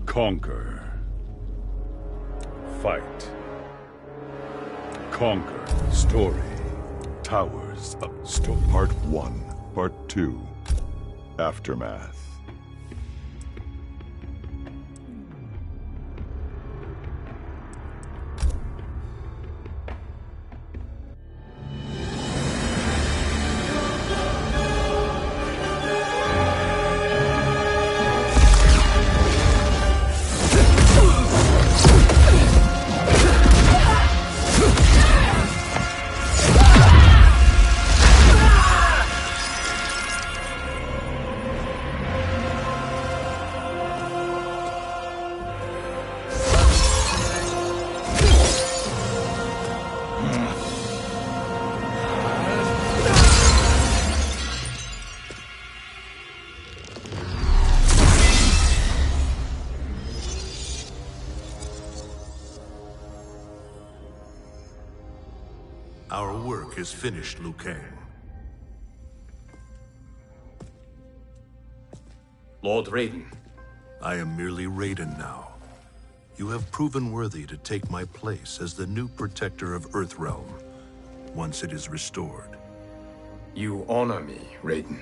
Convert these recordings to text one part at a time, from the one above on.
Conquer. Fight. Conquer. Story. Towers of Part 1. Part 2. Aftermath. Our work is finished, Liu Kang. Lord Raiden. I am merely Raiden now. You have proven worthy to take my place as the new protector of Earthrealm, once it is restored. You honor me, Raiden.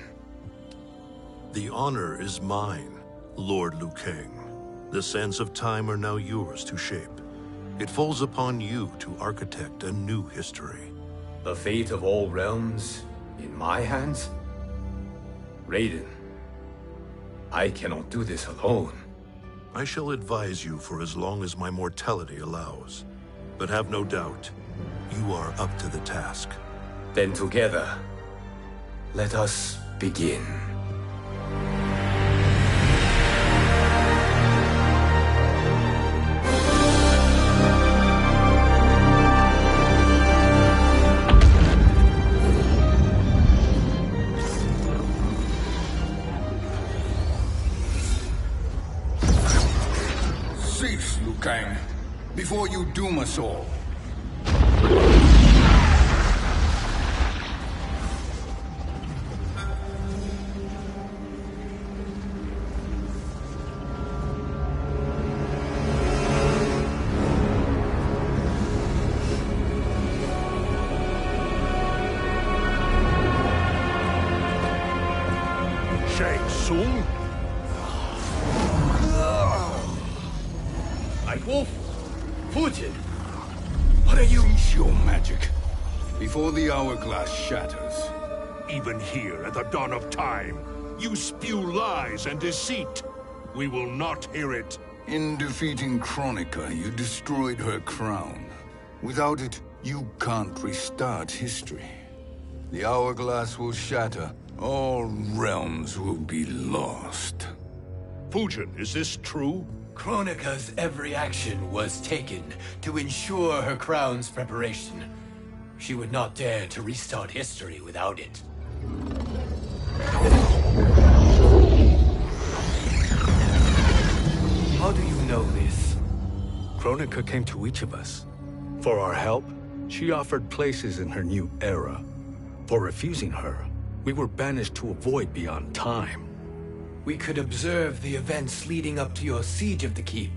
The honor is mine, Lord Liu Kang. The sands of time are now yours to shape. It falls upon you to architect a new history. The fate of all realms in my hands? Raiden, I cannot do this alone. I shall advise you for as long as my mortality allows. But have no doubt, you are up to the task. Then together, let us begin. Cease, Liu Kang, before you doom us all. Shang Tsung? Wolf, Fujin, what are you? Cease your magic, before the hourglass shatters. Even here at the dawn of time, you spew lies and deceit. We will not hear it. In defeating Kronika, you destroyed her crown. Without it, you can't restart history. The hourglass will shatter. All realms will be lost. Fujin, is this true? Kronika's every action was taken to ensure her crown's preparation. She would not dare to restart history without it. How do you know this? Kronika came to each of us. For our help, she offered places in her new era. For refusing her, we were banished to a void beyond time. We could observe the events leading up to your siege of the keep,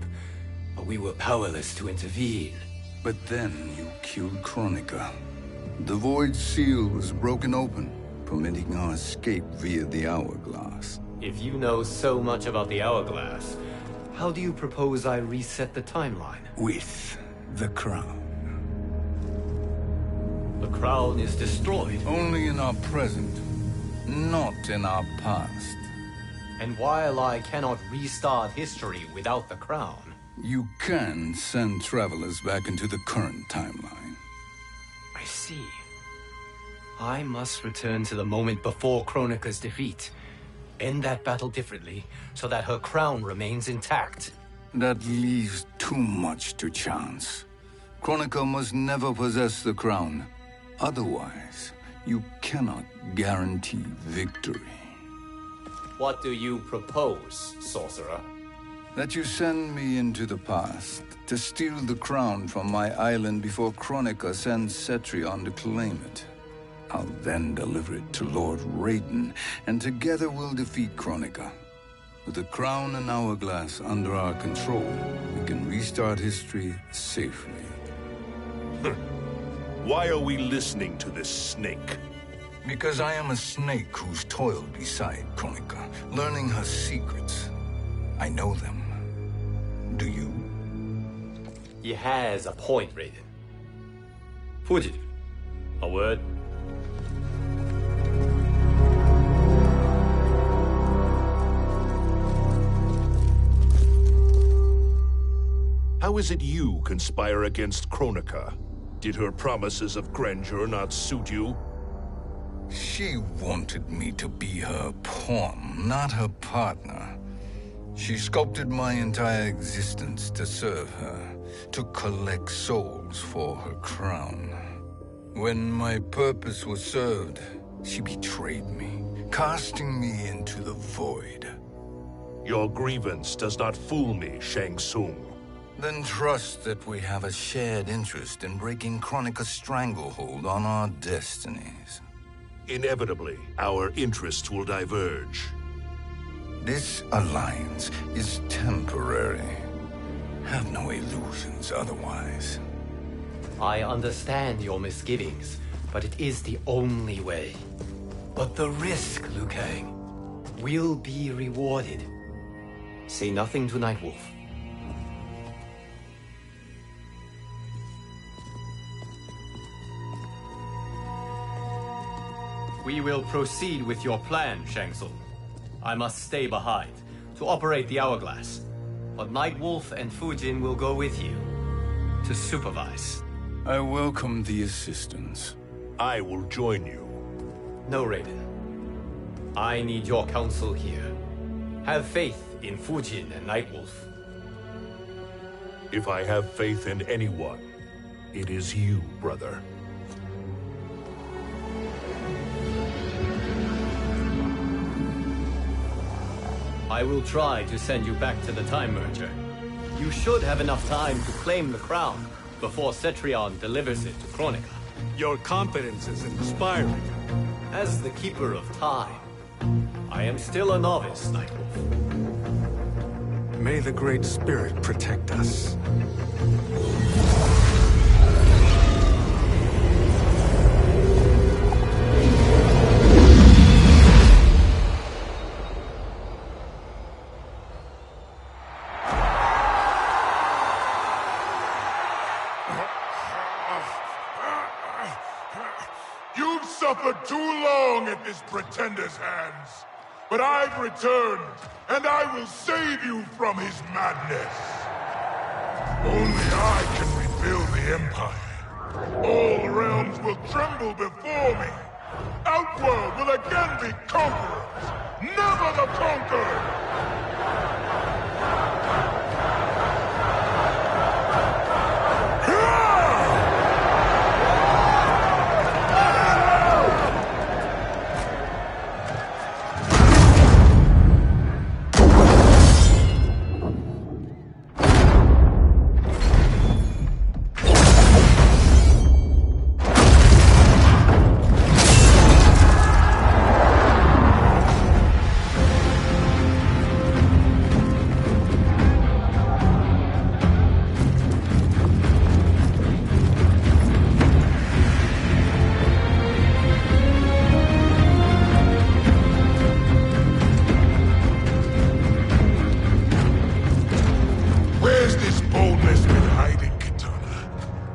but we were powerless to intervene. But then you killed Kronika. The Void Seal was broken open, permitting our escape via the hourglass. If you know so much about the hourglass, how do you propose I reset the timeline? With the crown. The crown is destroyed. Only in our present, not in our past. And while I cannot restart history without the crown... You can send travelers back into the current timeline. I see. I must return to the moment before Kronika's defeat. End that battle differently, so that her crown remains intact. That leaves too much to chance. Kronika must never possess the crown. Otherwise, you cannot guarantee victory. What do you propose, sorcerer? That you send me into the past to steal the crown from my island before Kronika sends Cetrion to claim it. I'll then deliver it to Lord Raiden, and together we'll defeat Kronika. With the crown and hourglass under our control, we can restart history safely. Why are we listening to this snake? Because I am a snake who's toiled beside Kronika, learning her secrets. I know them. Do you? He has a point, Raiden. Fujin, a word? How is it you conspire against Kronika? Did her promises of grandeur not suit you? She wanted me to be her pawn, not her partner. She sculpted my entire existence to serve her, to collect souls for her crown. When my purpose was served, she betrayed me, casting me into the void. Your grievance does not fool me, Shang Tsung. Then trust that we have a shared interest in breaking Kronika's stranglehold on our destinies. Inevitably, our interests will diverge. This alliance is temporary. Have no illusions otherwise. I understand your misgivings, but it is the only way. But the risk, Liu Kang, will be rewarded. Say nothing to Nightwolf. We will proceed with your plan, Shang Tsung. I must stay behind to operate the hourglass. But Nightwolf and Fujin will go with you to supervise. I welcome the assistance. I will join you. No, Raiden. I need your counsel here. Have faith in Fujin and Nightwolf. If I have faith in anyone, it is you, brother. I will try to send you back to the Time Merger. You should have enough time to claim the crown before Cetrion delivers it to Kronika. Your confidence is inspiring. As the Keeper of Time, I am still a novice, Nightwolf. May the Great Spirit protect us. You've suffered too long at this pretender's hands. But I've returned, and I will save you from his madness. Only I can rebuild the Empire. All realms will tremble before me. Outworld will again be conquerors, never the conquered!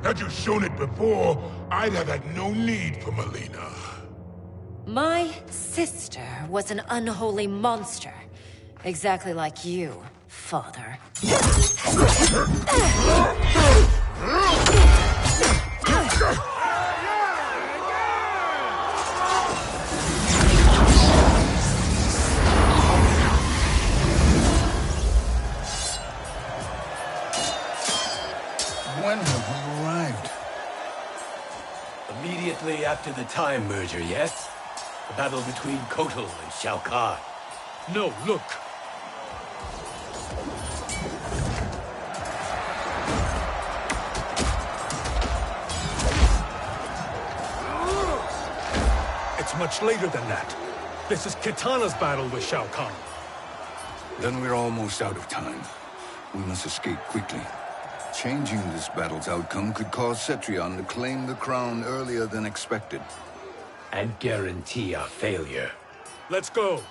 Had you shown it before, I'd have had no need for Melina. My sister was an unholy monster. Exactly like you, father. When have we arrived? Immediately after the Time Merger, yes? The battle between Kotal and Shao Kahn. No, look. It's much later than that. This is Kitana's battle with Shao Kahn. Then we're almost out of time. We must escape quickly. Changing this battle's outcome could cause Cetrion to claim the crown earlier than expected. And guarantee our failure. Let's go!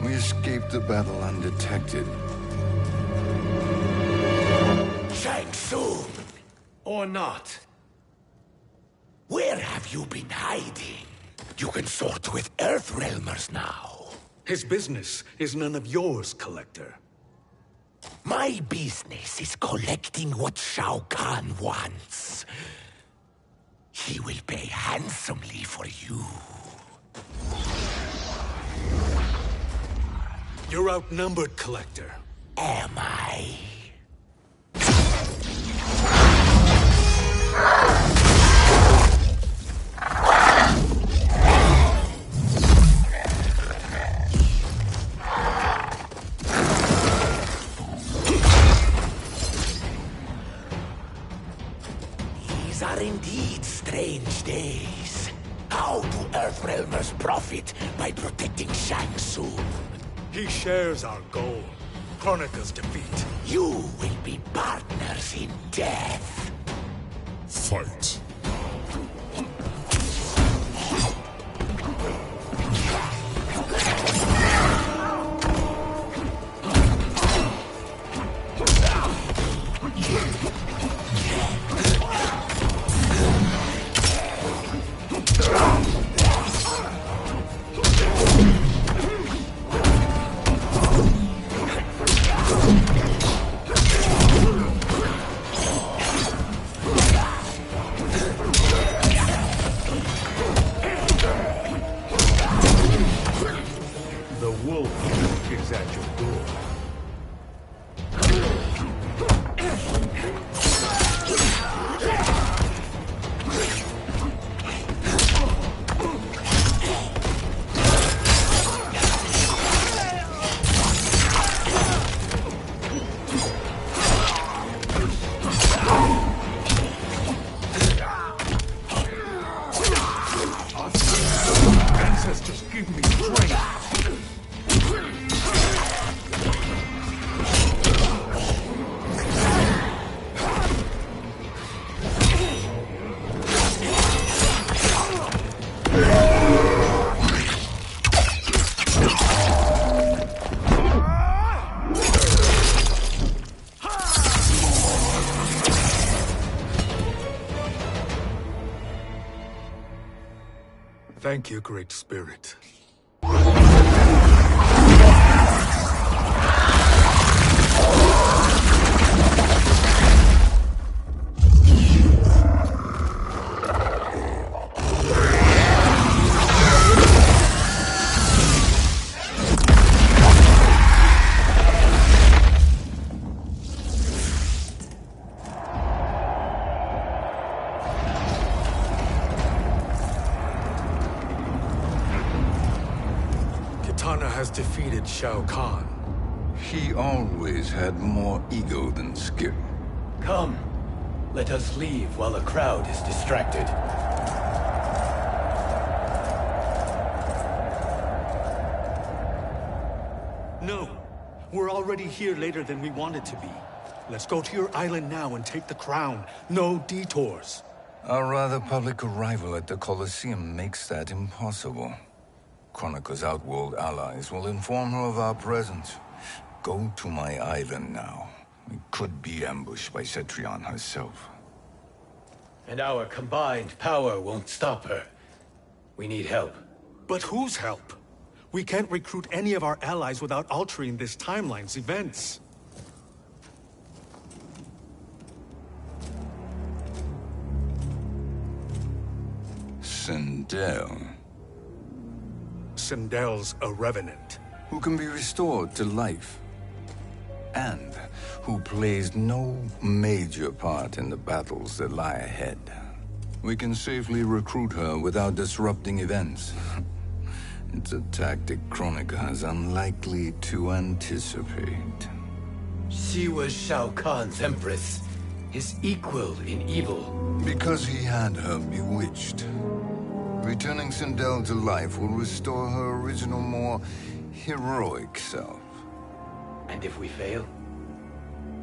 We escaped the battle undetected. Shang Tsung! Or not. Where have you been hiding? You can sort with Earthrealmers now. His business is none of yours, Collector. My business is collecting what Shao Kahn wants. He will pay handsomely for you. You're outnumbered, Collector. Am I? These are indeed strange days. How do Earthrealmers profit by protecting Shang Tsung? He shares our goal. Kronika's defeat. You will be partners in death. Fight. The wolf is at your door. Ancestors, give me strength. Thank you, Great Spirit. Kitana has defeated Shao Kahn. He always had more ego than skill. Come, let us leave while the crowd is distracted. No, we're already here later than we wanted to be. Let's go to your island now and take the crown. No detours. Our rather public arrival at the Colosseum makes that impossible. Kronika's outworld allies will inform her of our presence. Go to my island now. We could be ambushed by Cetrion herself. And our combined power won't stop her. We need help. But whose help? We can't recruit any of our allies without altering this timeline's events. Sindel. Sindel's a revenant. Who can be restored to life. And who plays no major part in the battles that lie ahead. We can safely recruit her without disrupting events. It's a tactic Kronika is unlikely to anticipate. She was Shao Kahn's empress, his equal in evil. Because he had her bewitched. Returning Sindel to life will restore her original, more heroic self. And if we fail?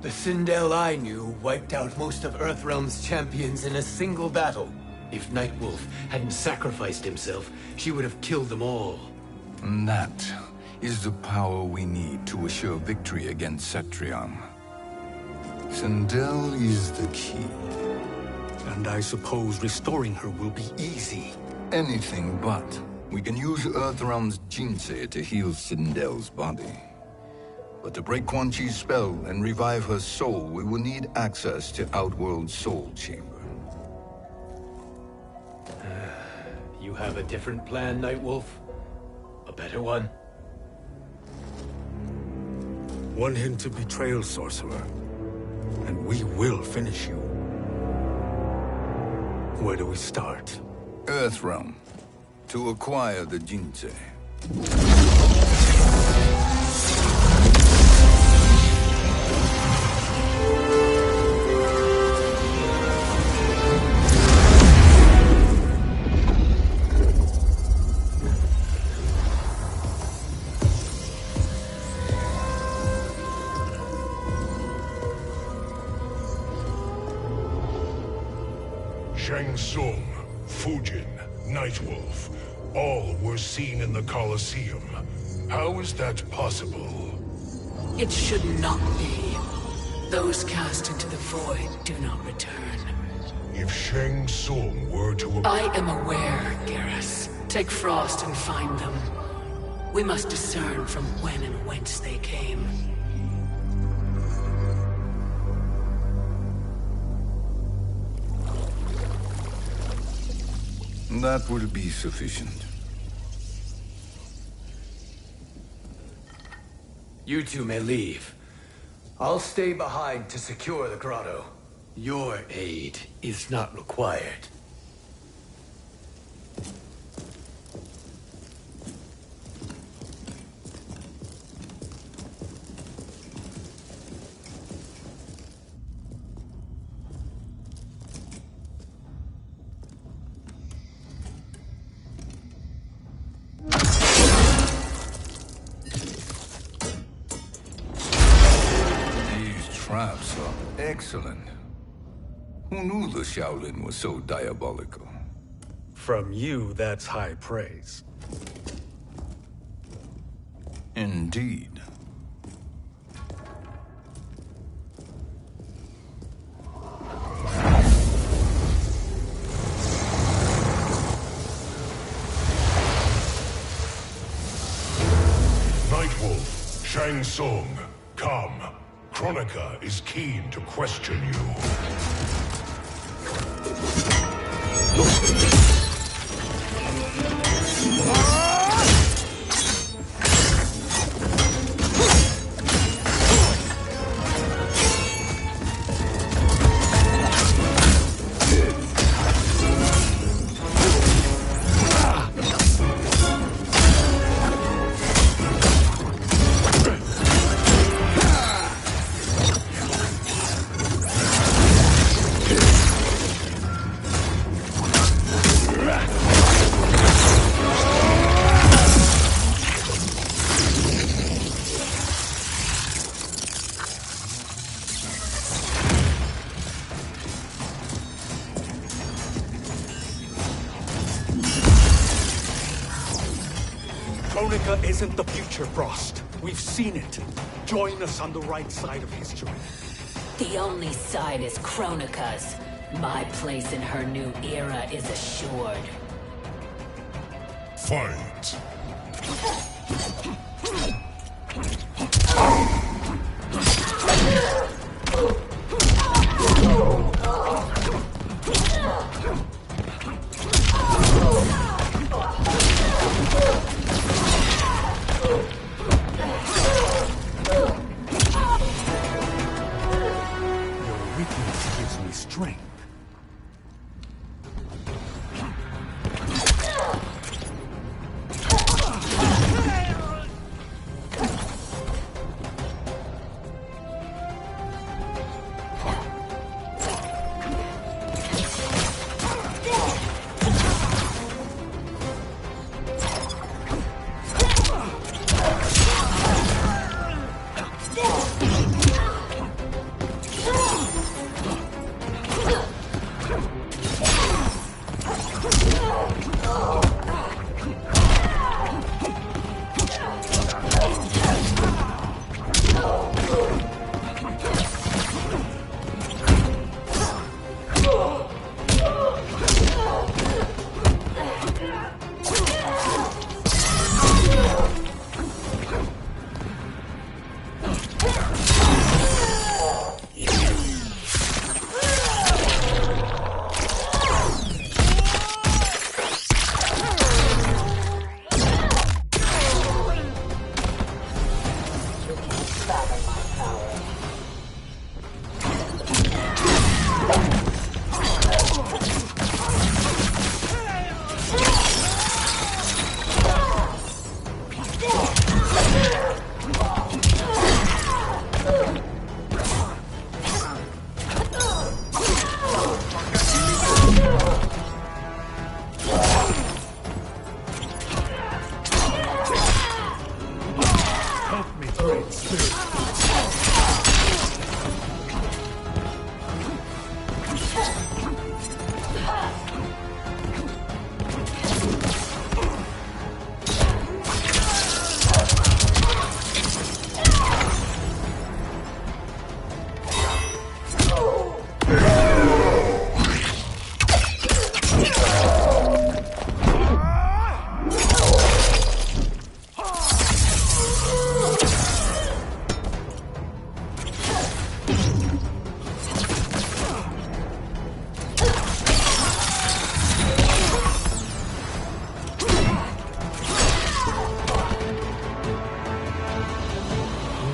The Sindel I knew wiped out most of Earthrealm's champions in a single battle. If Nightwolf hadn't sacrificed himself, she would have killed them all. And that is the power we need to assure victory against Cetrion. Sindel is the key. And I suppose restoring her will be easy. Anything but. We can use Earthrealm's Jinsei to heal Sindel's body. But to break Quan Chi's spell and revive her soul, we will need access to Outworld's Soul Chamber. You have a different plan, Nightwolf? A better one? One hint to betrayal, sorcerer. And we will finish you. Where do we start? Earthrealm. To acquire the Jinsei. Shang Tsung, Fujin, Nightwolf, all were seen in the Colosseum. How is that possible? It should not be. Those cast into the void do not return. If Shang Tsung were to... I am aware, Garrus. Take Frost and find them. We must discern from when and whence they came. That will be sufficient. You two may leave. I'll stay behind to secure the grotto. Your aid is not required. Traps are excellent. Who knew the Shaolin was so diabolical? From you, that's high praise. Indeed. Nightwolf, Shang Tsung, come. Kronika is keen to question you. Kronika isn't the future, Frost. We've seen it. Join us on the right side of history. The only side is Kronika's. My place in her new era is assured. Fight. Your weakness gives me strength.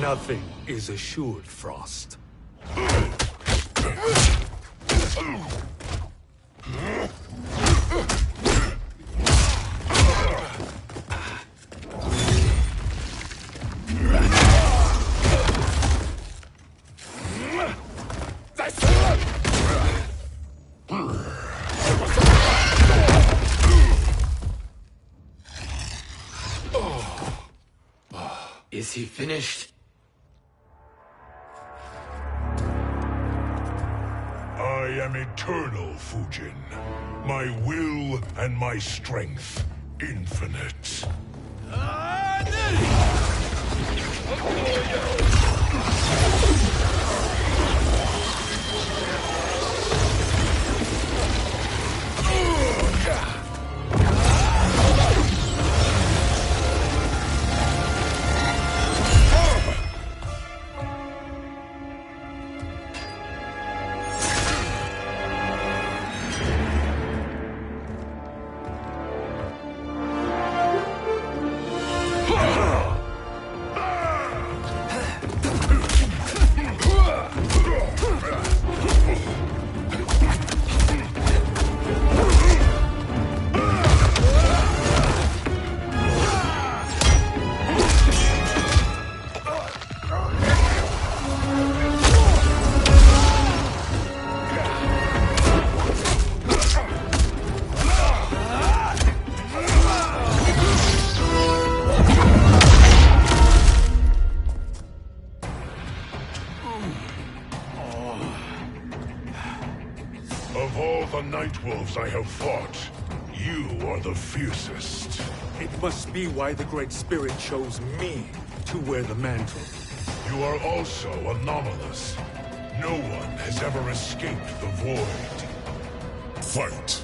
Nothing is assured, Frost. Is he finished? I am eternal, Fujin. My will and my strength, infinite. Of all the Night Wolves I have fought, You are the fiercest. It must be why the Great Spirit chose me to wear the mantle. You are also anomalous. No one has ever escaped the void. Fight!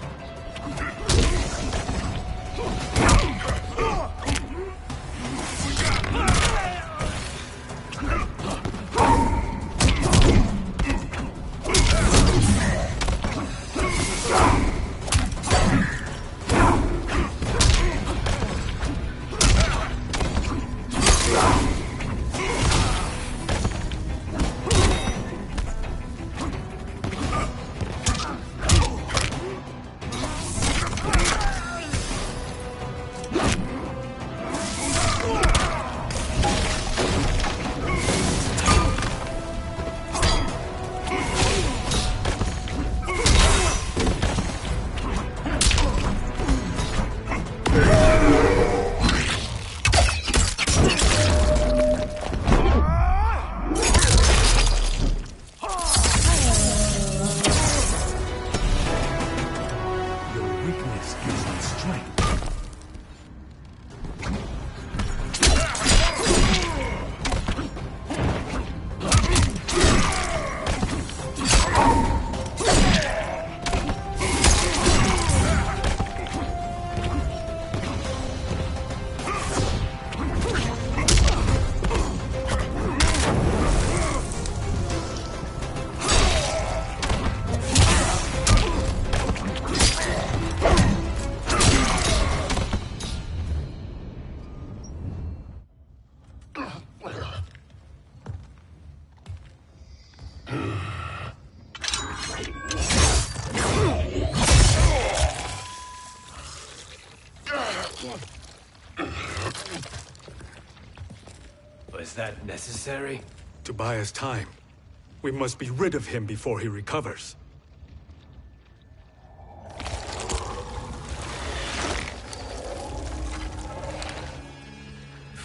Was that necessary? To buy us time. We must be rid of him before he recovers.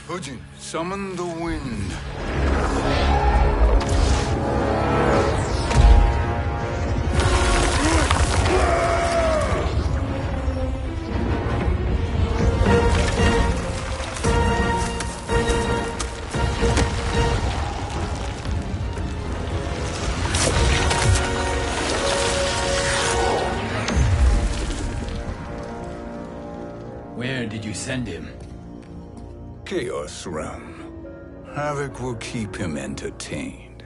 Fujin, summon the wind. Where did you send him? Chaos Realm. Havoc will keep him entertained.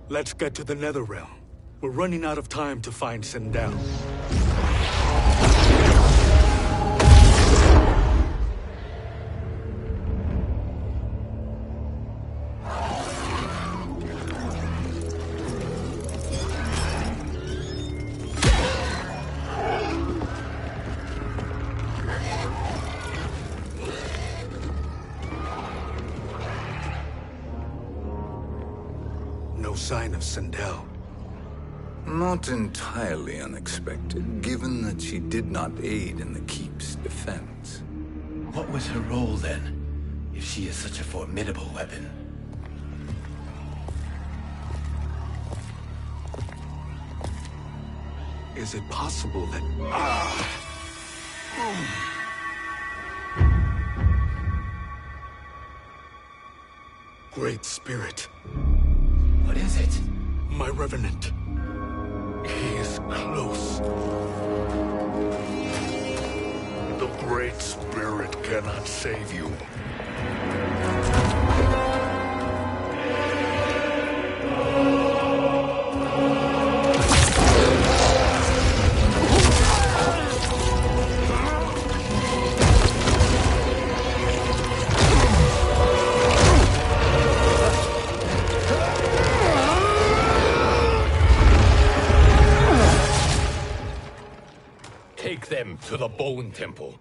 Let's get to the Netherrealm. We're running out of time to find Sindel. No sign of Sindel. Not entirely unexpected, given that she did not aid in the Keep's defense. What was her role then, if she is such a formidable weapon? Is it possible that... Great Spirit. What is it? My Revenant. He is close. The Great Spirit cannot save you. Take them to the Bone Temple.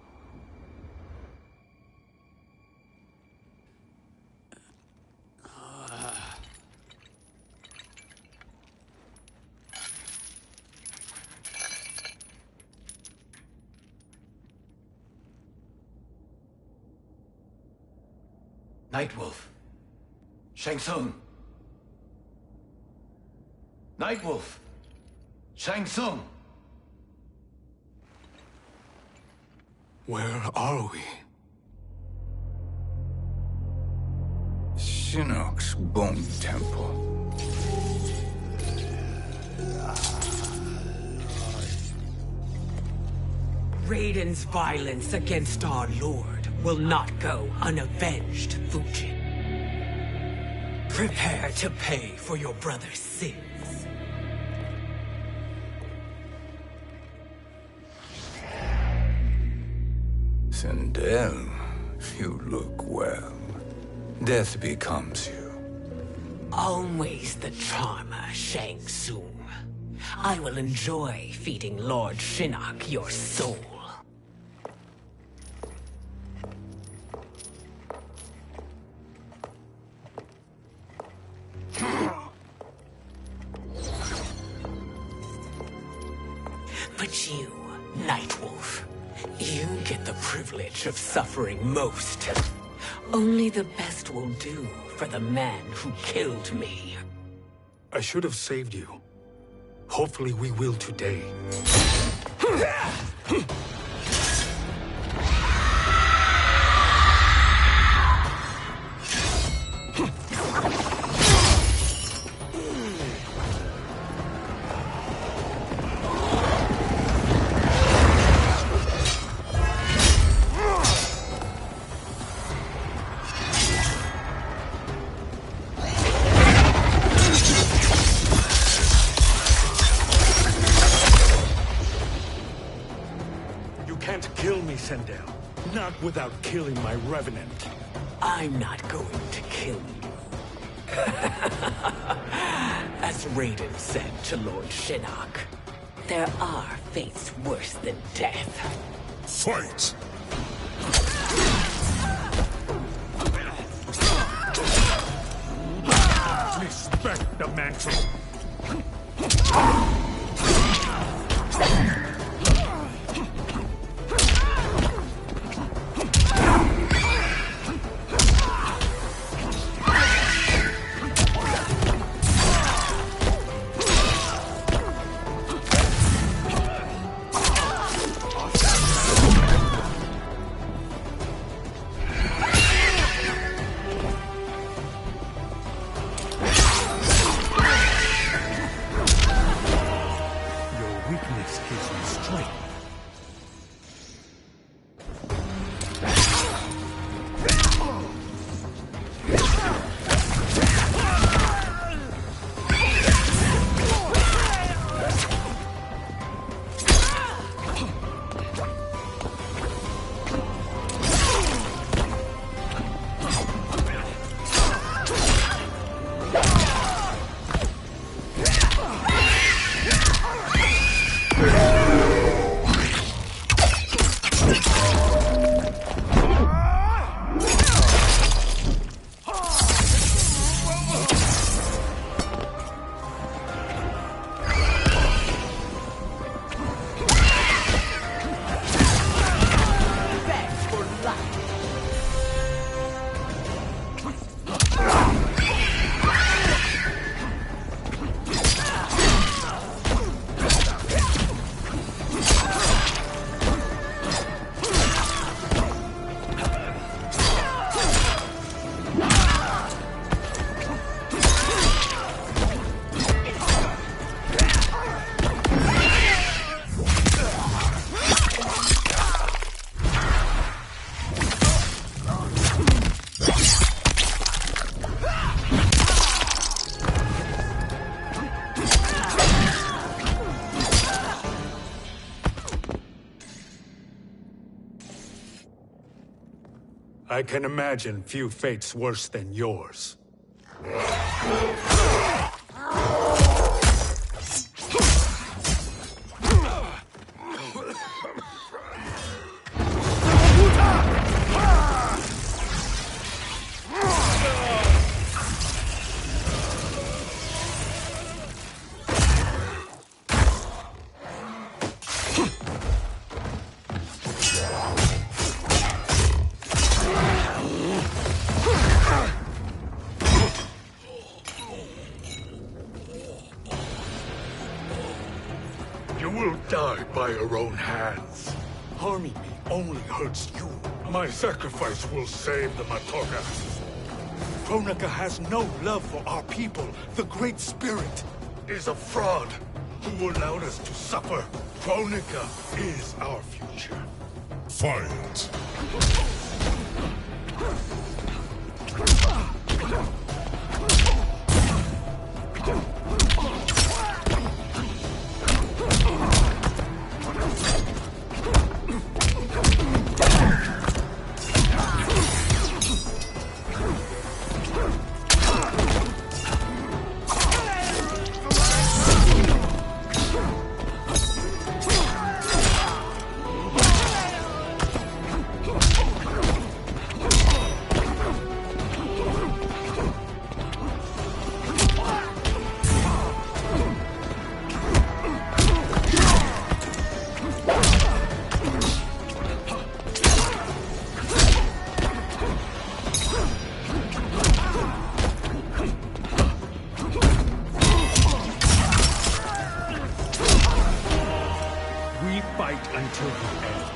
Nightwolf. Shang Tsung. Nightwolf. Shang Tsung. Where are we? Shinnok's Bone Temple. Raiden's violence against our lord will not go unavenged, Fujin. Prepare to pay for your brother's sins. Sindel, you look well. Death becomes you. Always the charmer, Shang Tsung. I will enjoy feeding Lord Shinnok your soul. But you, Nightwolf, you get the privilege of suffering most. Only the best will do for the man who killed me. I should have saved you. Hopefully we will today. Not without killing my revenant. I'm not going to kill you. As Raiden said to Lord Shinnok, there are fates worse than death. Fight! Respect the mantle. I can imagine few fates worse than yours. You will die by your own hands. Harming me only hurts you. My sacrifice will save the Matoga. Kronika has no love for our people. The Great Spirit Is a fraud who allowed us to suffer. Kronika is our future. Fight! we fight until the end.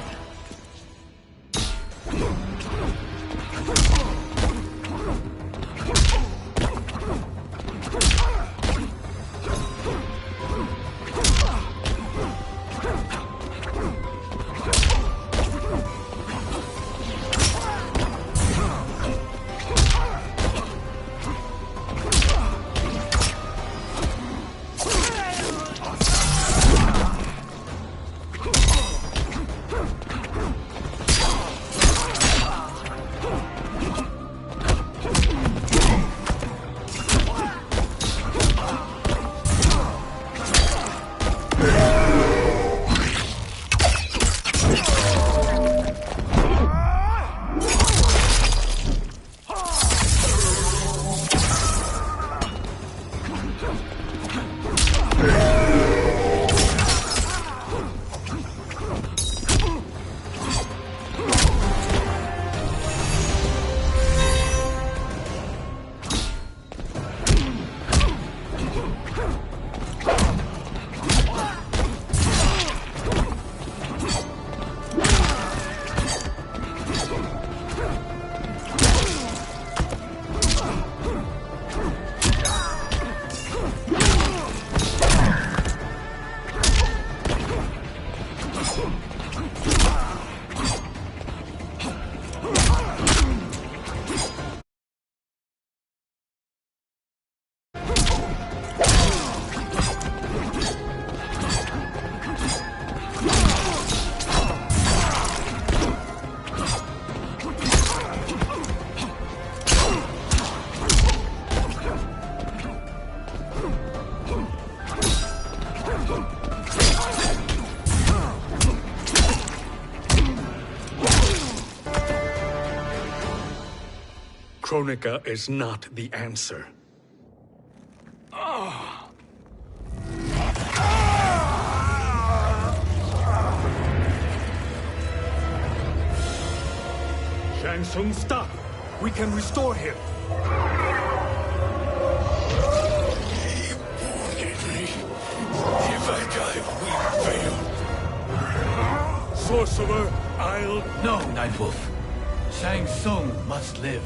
Kronika is not the answer. Shang Tsung, stop! We can restore him. If I die, we fail. Sorcerer, I'll... No, Nightwolf. Shang Tsung must live.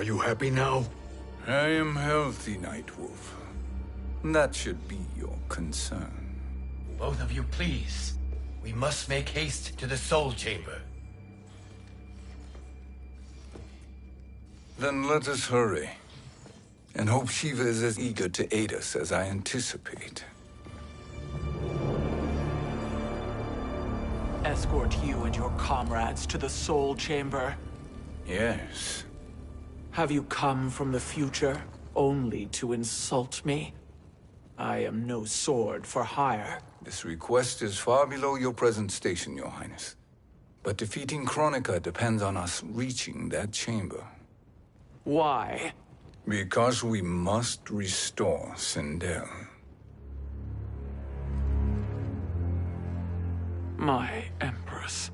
Are you happy now? I am healthy, Nightwolf. That should be your concern. Both of you, please. We must make haste to the Soul Chamber. Then let us hurry. And hope Shiva is as eager to aid us as I anticipate. Escort you and your comrades to the Soul Chamber. Yes. Have you come from the future only to insult me? I am no sword for hire. This request is far below your present station, Your Highness. But defeating Kronika depends on us reaching that chamber. Why? Because we must restore Sindel. My Empress.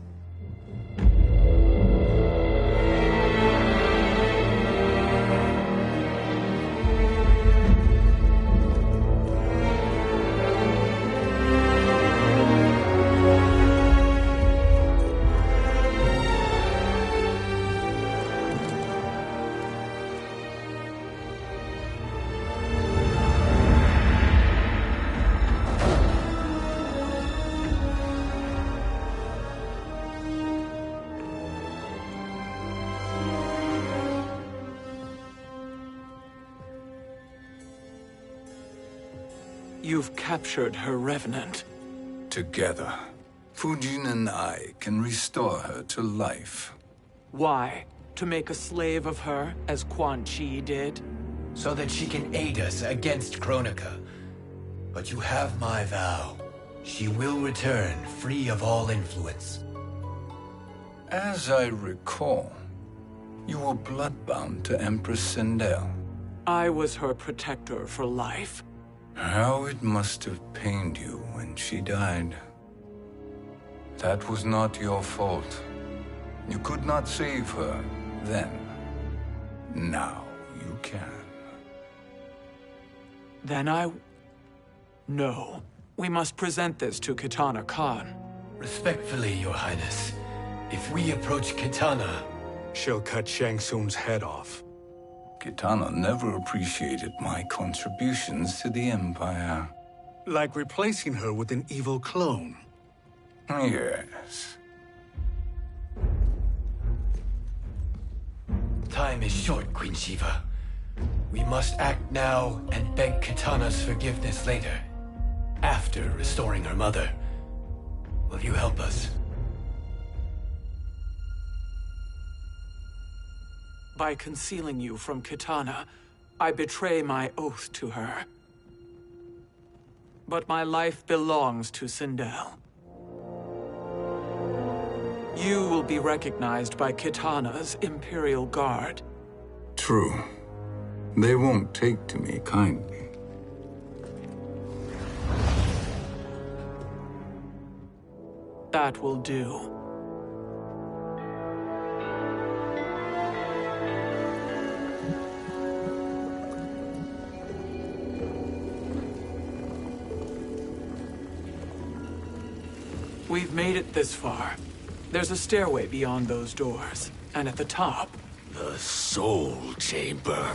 You've captured her revenant. Together, Fujin and I can restore her to life. Why? To make a slave of her, as Quan Chi did? So that she can aid us against Kronika. But you have my vow. She will return free of all influence. As I recall, you were bloodbound to Empress Sindel. I was her protector for life. How it must have pained you when she died. That was not your fault. You could not save her then. Now you can. Then No. We must present this to Kitana Khan. Respectfully, Your Highness, if we approach Kitana, she'll cut Shang Tsung's head off. Kitana never appreciated my contributions to the Empire. Like replacing her with an evil clone. Yes. Time is short, Queen Shiva. We must act now and beg Kitana's forgiveness later. After restoring her mother. Will you help us? By concealing you from Kitana, I betray my oath to her. But my life belongs to Sindel. You will be recognized by Kitana's Imperial Guard. True. They won't take to me kindly. That will do. We've made it this far. There's a stairway beyond those doors, and at the top... The Soul Chamber.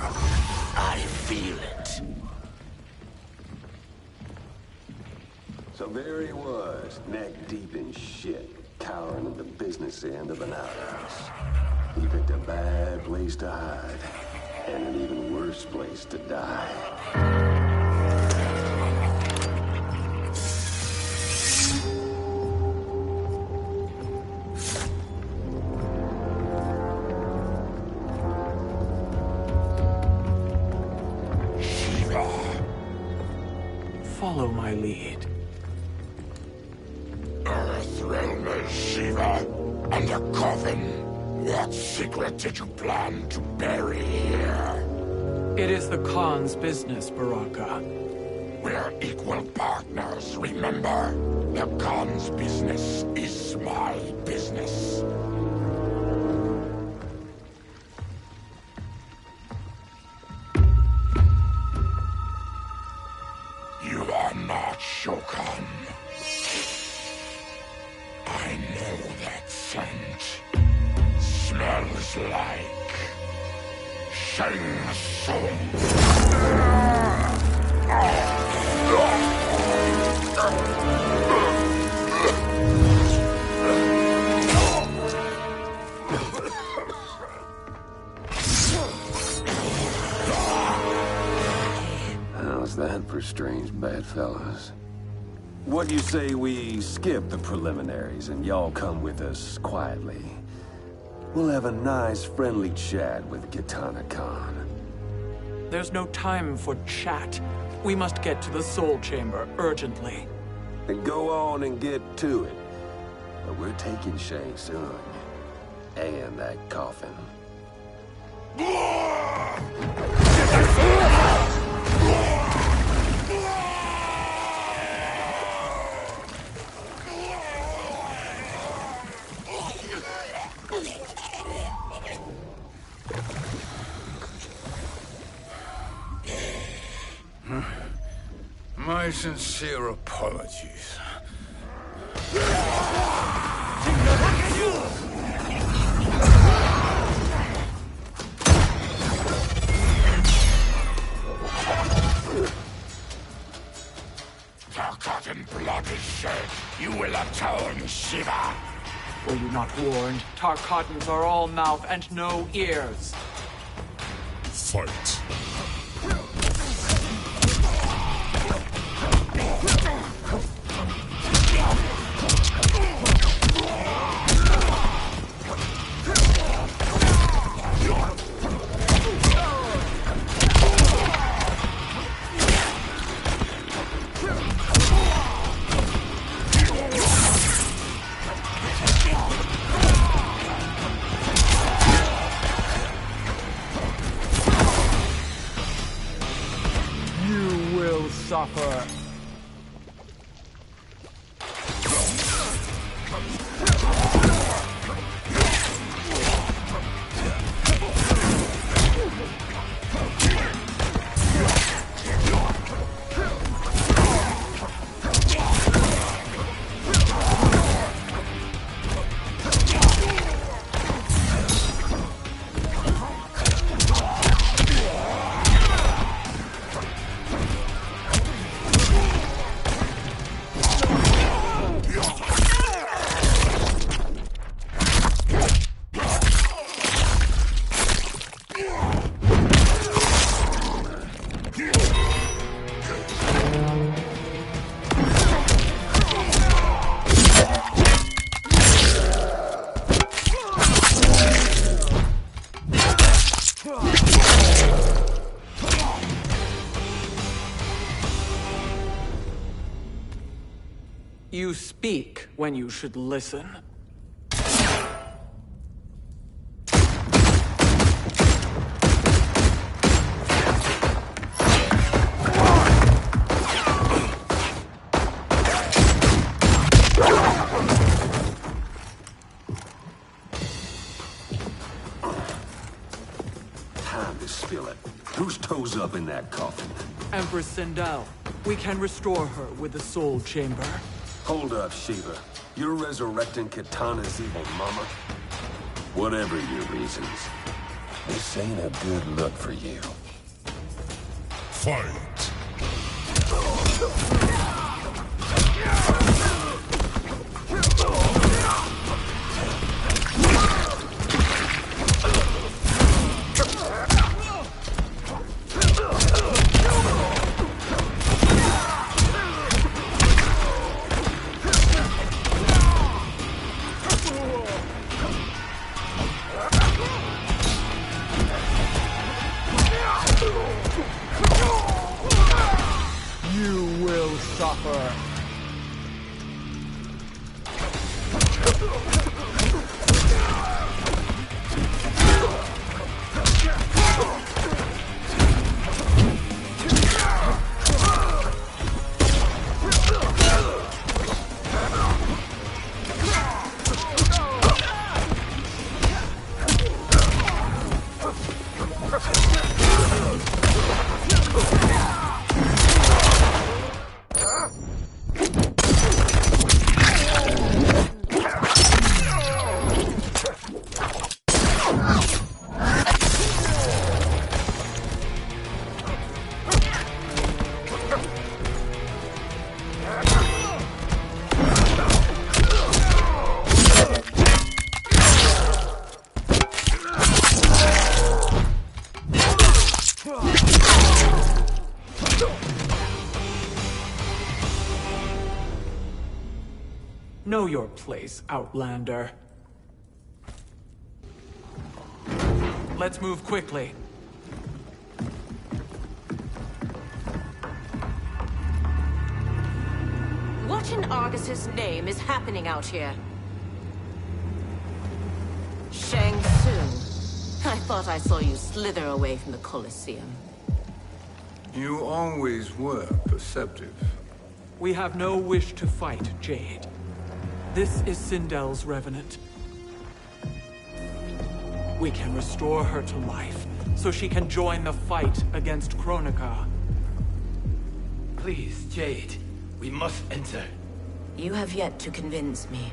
I feel it. So there he was, neck deep in shit, cowering at the business end of an outhouse. He picked a bad place to hide, and an even worse place to die. Follow my lead. Earthrealmer Shiva, and a coven. What secret did you plan to bury here? It is the Khan's business, Baraka. We're equal partners, remember? The Khan's business is my business. You are not Shokan. I know that scent. Smells like Shang Tsung. How's that for strange bedfellows? What do you say we skip the preliminaries and y'all come with us quietly? We'll have a nice, friendly chat with Kitana Khan. There's no time for chat. We must get to the Soul Chamber urgently. Then go on and get to it. But we're taking Shang Tsung. And that coffin. My sincere apologies. Forgotten blood is shed. You will atone, Shiva. Were you not warned? Tarkatans are all mouth and no ears. Fight. Suffer. You speak when you should listen. Time to spill it. Whose toes up in that coffin? Empress Sindel. We can restore her with the Soul Chamber. Hold up, Shiva. You're resurrecting Kitana's evil mama? Whatever your reasons, this ain't a good look for you. Fight. You will suffer. Know your place, Outlander. Let's move quickly. What in Argus's name is happening out here? Shang Tsung. I thought I saw you slither away from the Colosseum. You always were perceptive. We have no wish to fight, Jade. This is Sindel's Revenant. We can restore her to life, so she can join the fight against Kronika. Please, Jade. We must enter. You have yet to convince me.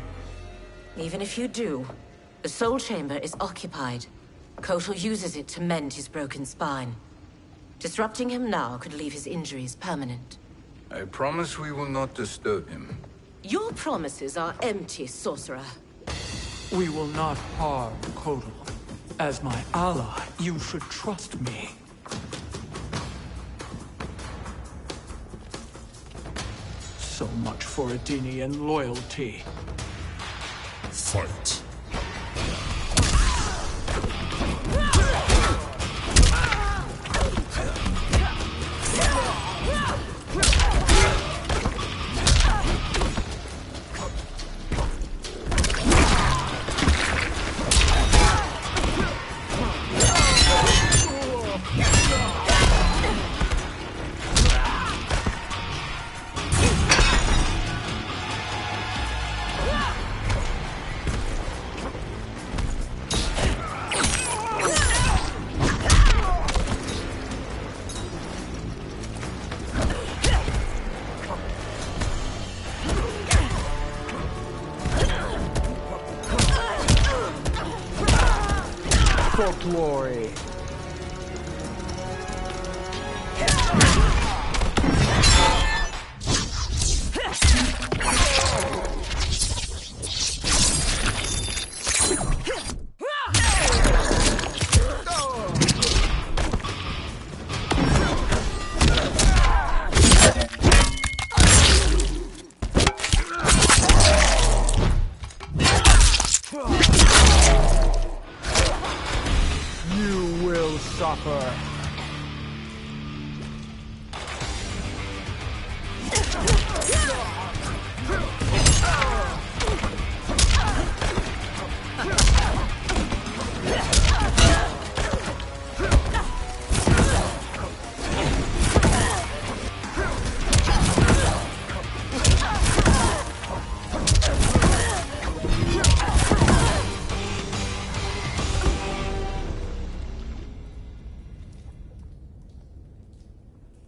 Even if you do, the Soul Chamber is occupied. Kotal uses it to mend his broken spine. Disrupting him now could leave his injuries permanent. I promise we will not disturb him. Your promises are empty, sorcerer. We will not harm Kotal. As my ally, you should trust me. So much for Adenian loyalty. Fight. For glory. You will suffer.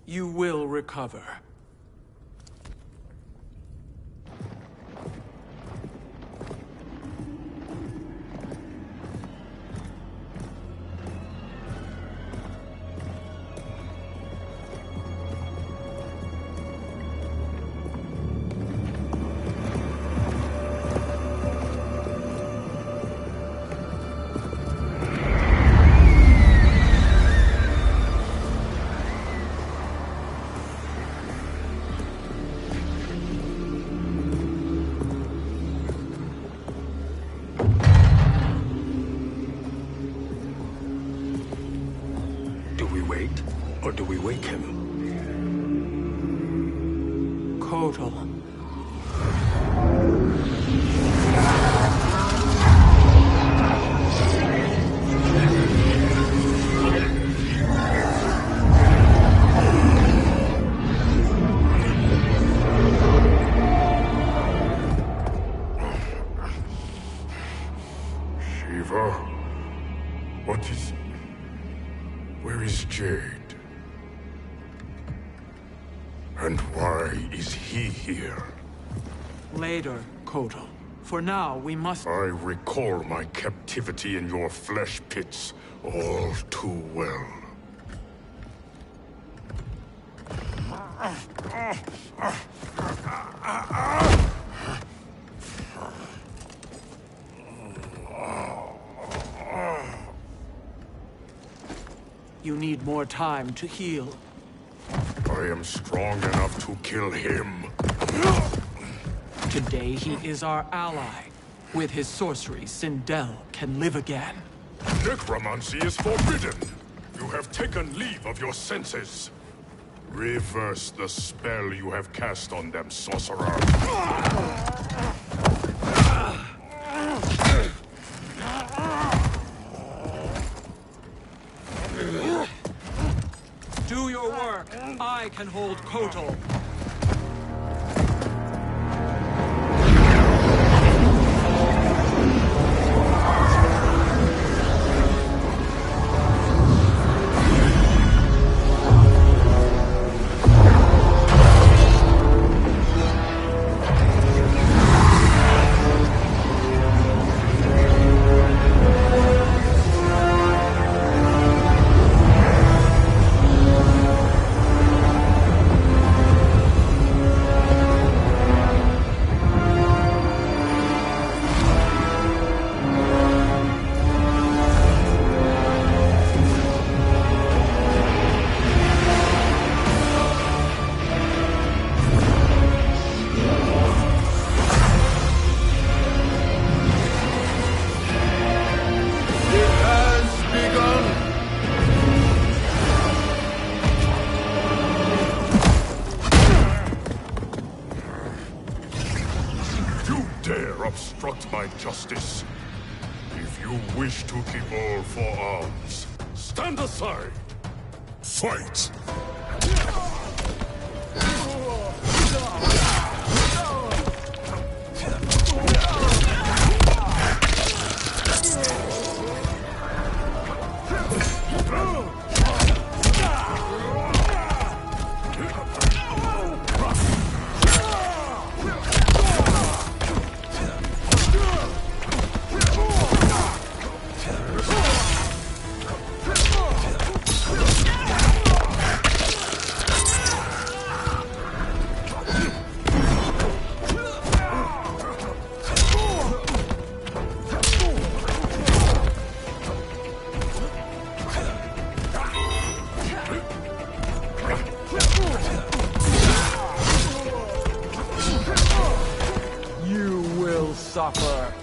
You will recover. Do we wait, or do we wake him? Kotal. Shiva? What is... Where is Jade? And why is he here? Later, Kotal. For now, we must... I recall my captivity in your flesh pits all too well. You need more time to heal. I am strong enough to kill him. Today, he is our ally. With his sorcery, Sindel can live again. Necromancy is forbidden. You have taken leave of your senses. Reverse the spell you have cast on them, sorcerer. I can hold Kotal. Obstruct my justice. If you wish to keep all four arms, stand aside. Fight! Suffer.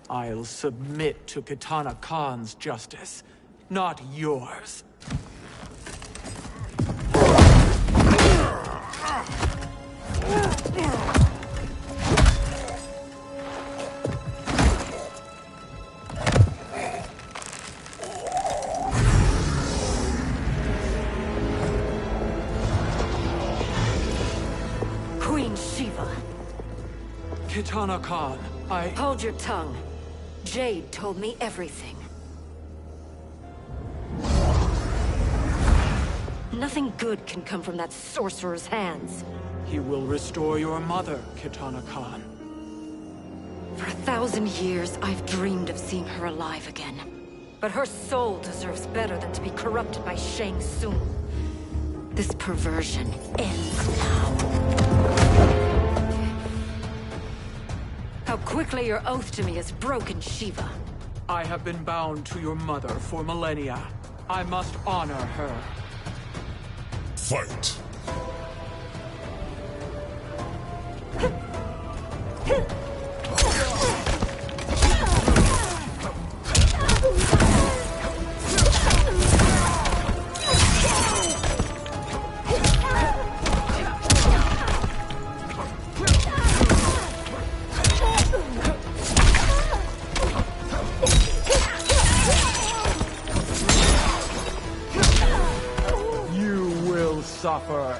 I'll submit to Kitana Khan's justice, not yours. Queen Shiva. Kitana Khan, Hold your tongue. Jade told me everything. Nothing good can come from that sorcerer's hands. He will restore your mother, Kitana Khan. For 1,000 years, I've dreamed of seeing her alive again. But her soul deserves better than to be corrupted by Shang Tsung. This perversion ends now. How quickly your oath to me is broken, Shiva. I have been bound to your mother for millennia. I must honor her. Fight! You will suffer.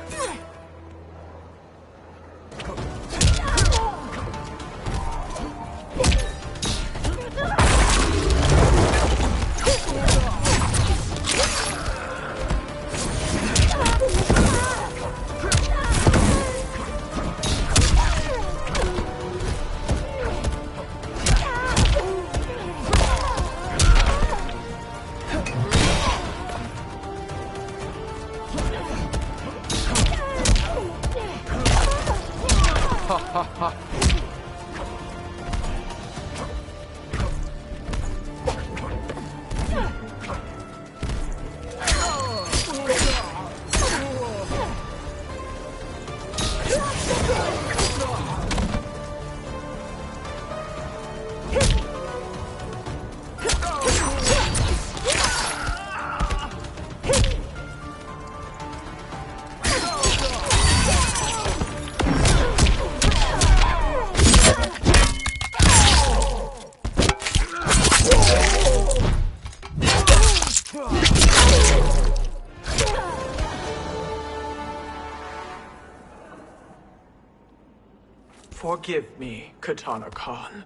Forgive me, Katana Khan.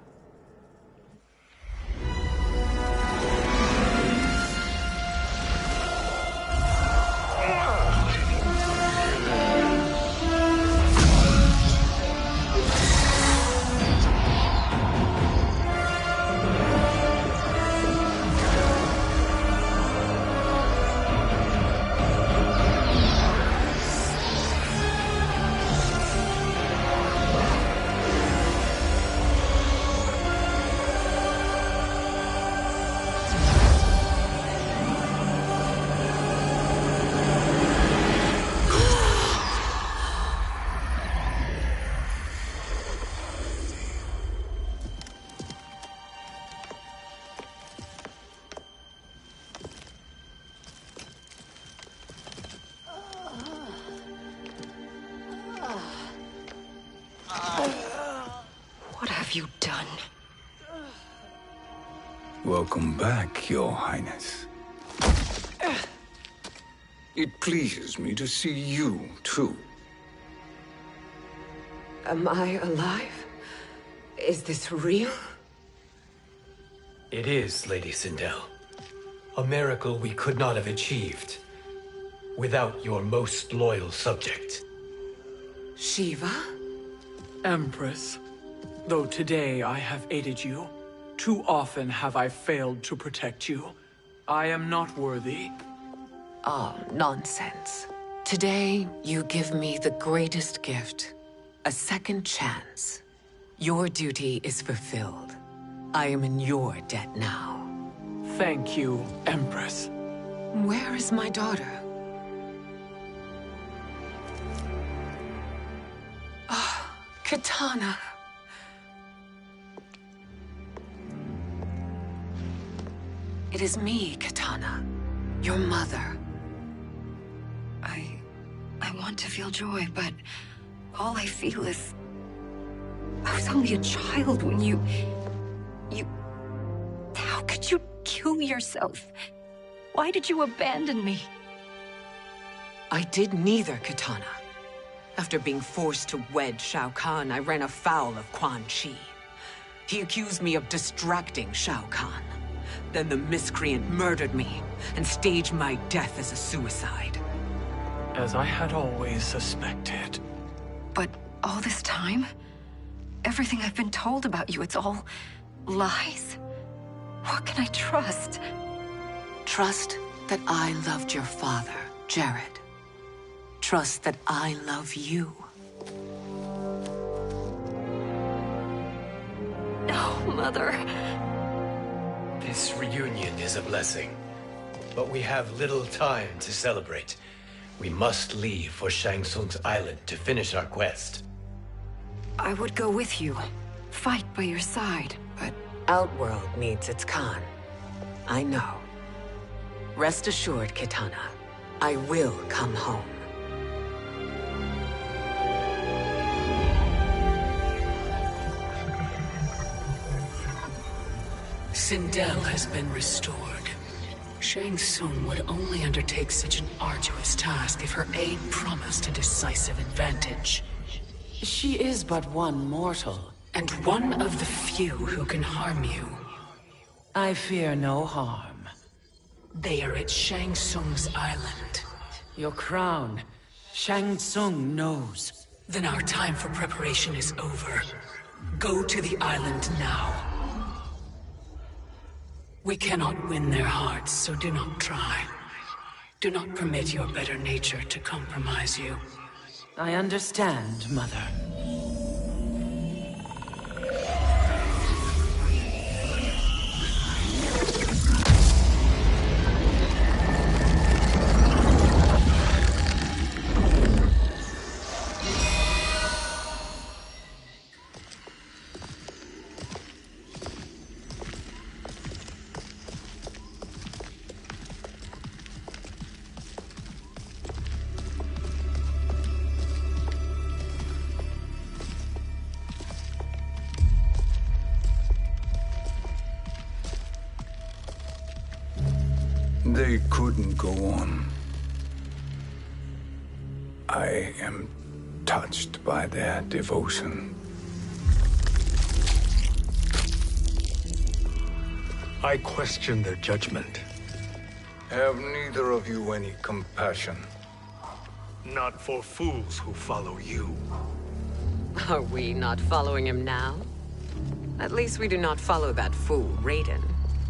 What have you done? Welcome back, Your Highness. It pleases me to see you, too. Am I alive? Is this real? It is, Lady Sindel. A miracle we could not have achieved without your most loyal subject. Shiva? Empress, though today I have aided you, too often have I failed to protect you. I am not worthy. Ah, nonsense. Today, you give me the greatest gift. A second chance. Your duty is fulfilled. I am in your debt now. Thank you, Empress. Where is my daughter? Ah, Katana. It is me, Katana. Your mother. I want to feel joy, but all I feel is... I was only a child when you... How could you kill yourself? Why did you abandon me? I did neither, Katana. After being forced to wed Shao Kahn, I ran afoul of Quan Chi. He accused me of distracting Shao Kahn. Then the miscreant murdered me and staged my death as a suicide. As I had always suspected. But all this time? Everything I've been told about you, it's all lies? What can I trust? Trust that I loved your father, Jared. Trust that I love you. No, Mother. This reunion is a blessing, but we have little time to celebrate. We must leave for Shang Tsung's island to finish our quest. I would go with you, fight by your side, but... Outworld needs its Khan. I know. Rest assured, Katana. I will come home. Sindel has been restored. Shang Tsung would only undertake such an arduous task if her aid promised a decisive advantage. She is but one mortal, and one of the few who can harm you. I fear no harm. They are at Shang Tsung's island. Your crown, Shang Tsung knows. Then our time for preparation is over. Go to the island now. We cannot win their hearts, so do not try. Do not permit your better nature to compromise you. I understand, Mother. They couldn't go on. I am touched by their devotion. I question their judgment. Have neither of you any compassion? Not for fools who follow you. Are we not following him now? At least we do not follow that fool, Raiden.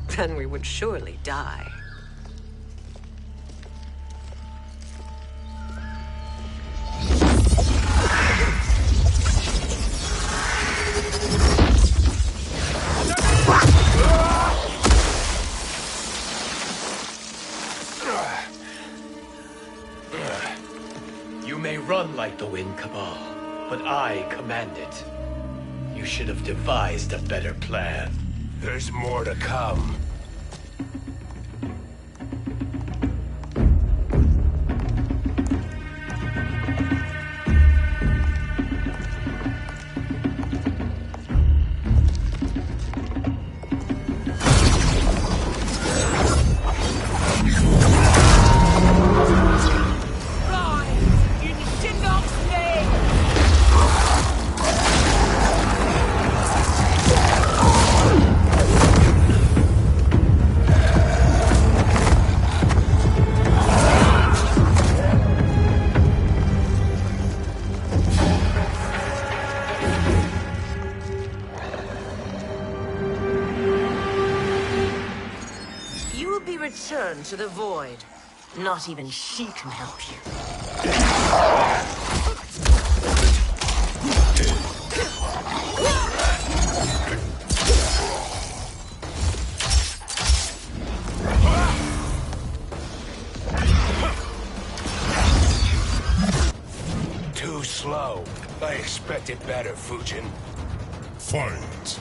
Then we would surely die. You may run like the wind, Cabal, but I command it. You should have devised a better plan. There's more to come. Return to the void. Not even she can help you. Too slow. I expected better, Fujin. Fight.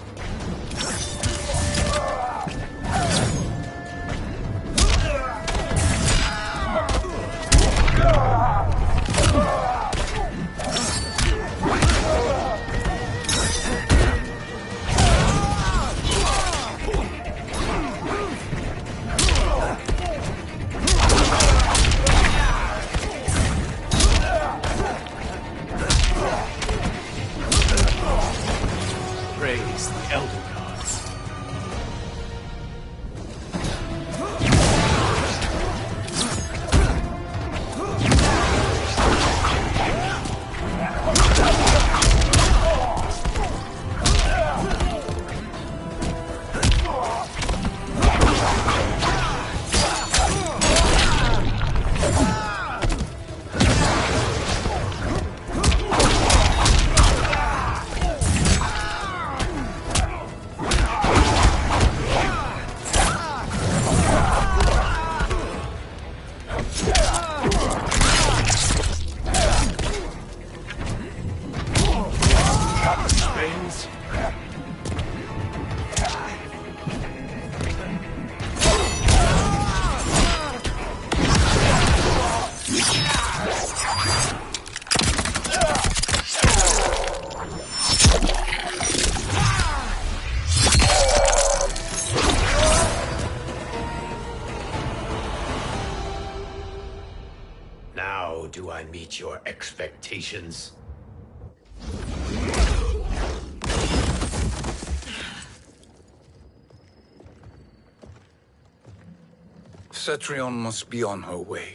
Praise the Elder Gods. Now do I meet your expectations? Cetrion must be on her way.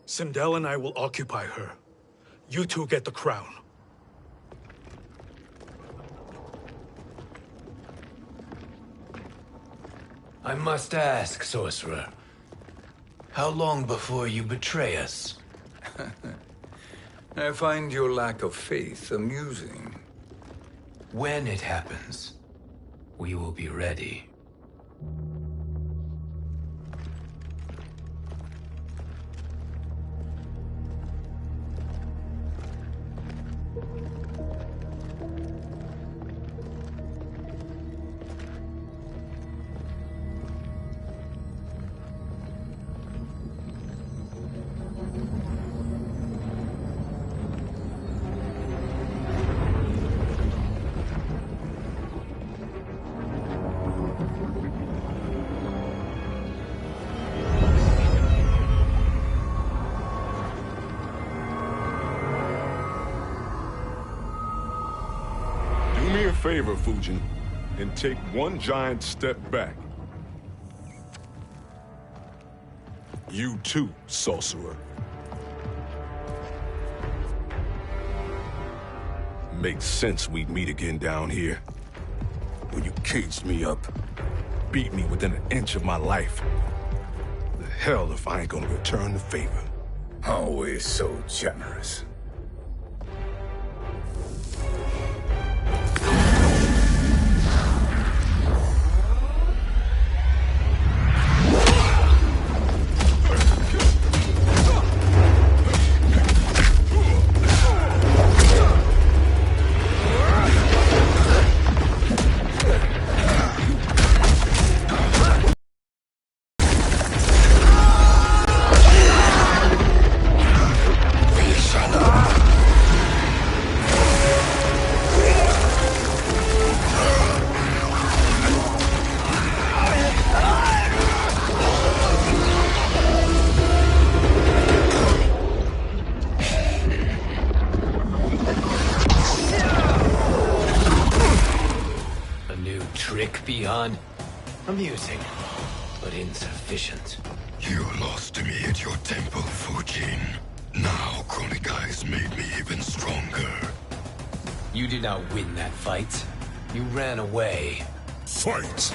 Sindel and I will occupy her. You two get the crown. I must ask, sorcerer. How long before you betray us? I find your lack of faith amusing. When it happens, we will be ready. Do me a favor, Fujin. and take one giant step back. You too, sorcerer. Makes sense we'd meet again down here. When you caged me up, beat me within an inch of my life. The hell if I ain't gonna return the favor. Always so generous. Amusing, but insufficient. You lost to me at your temple, Fujin. Now Kronika has made me even stronger. You did not win that fight. You ran away. Fight!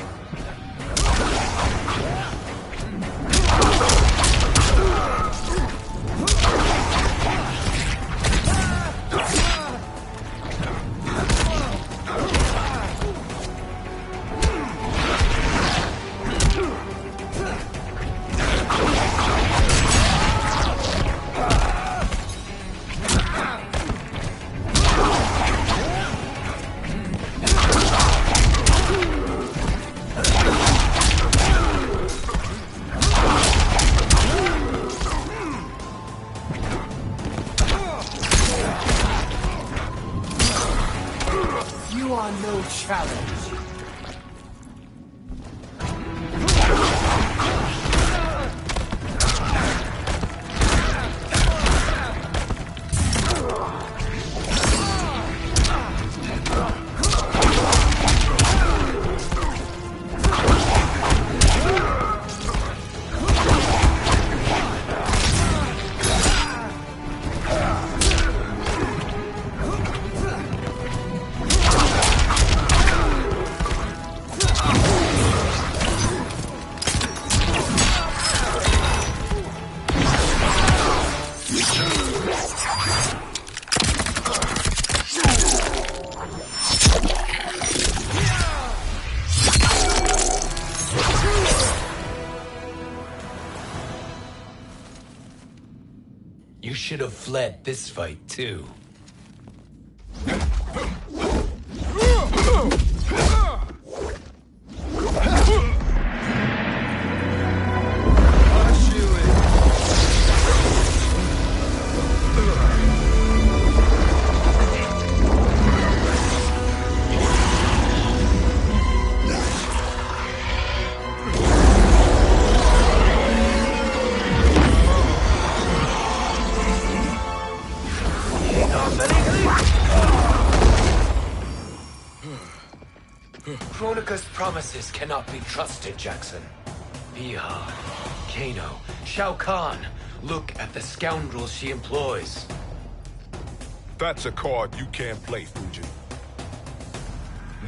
You are no challenge. You should have fled this fight, too. Kronika's promises cannot be trusted, Jackson. Bihar, Kano, Shao Kahn. Look at the scoundrels she employs. That's a card you can't play, Fujin.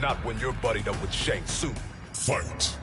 Not when you're buddied up with Shang Tsung. Fight!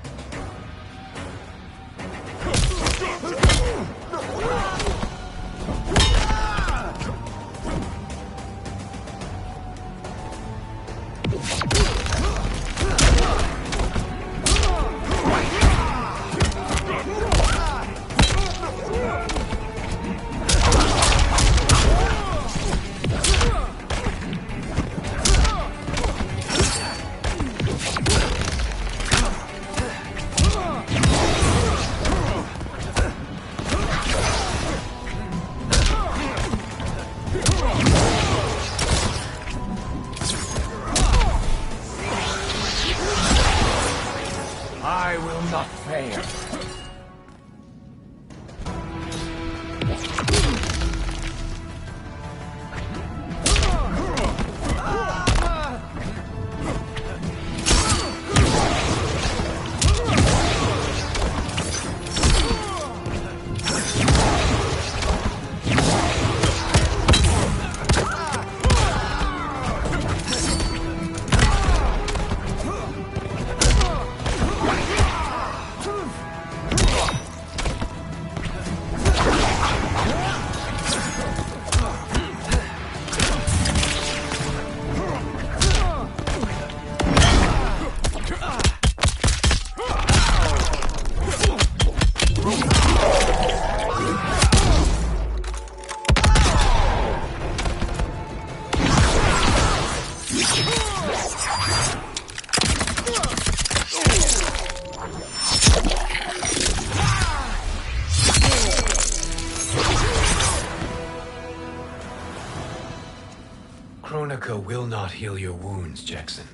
Kronika will not heal your wounds, Jackson.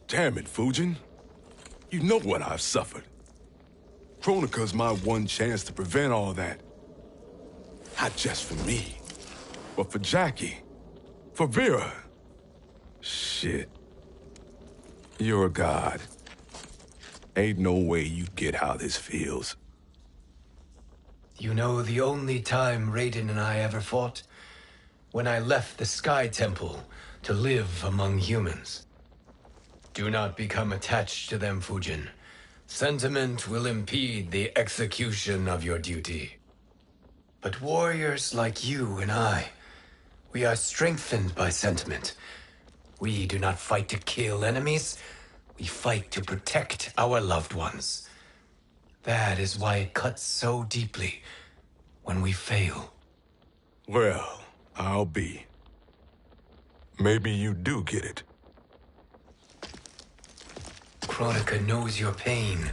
Damn it, Fujin. You know what I've suffered. Kronika's my one chance to prevent all that. Not just for me, but for Jackie, for Vera. Shit. You're a god. Ain't no way you get how this feels. You know the only time Raiden and I ever fought? When I left the Sky Temple to live among humans. Do not become attached to them, Fujin. Sentiment will impede the execution of your duty. But warriors like you and I, we are strengthened by sentiment. We do not fight to kill enemies. We fight to protect our loved ones. That is why it cuts so deeply when we fail. Well, I'll be. Maybe you do get it. Kronika knows your pain.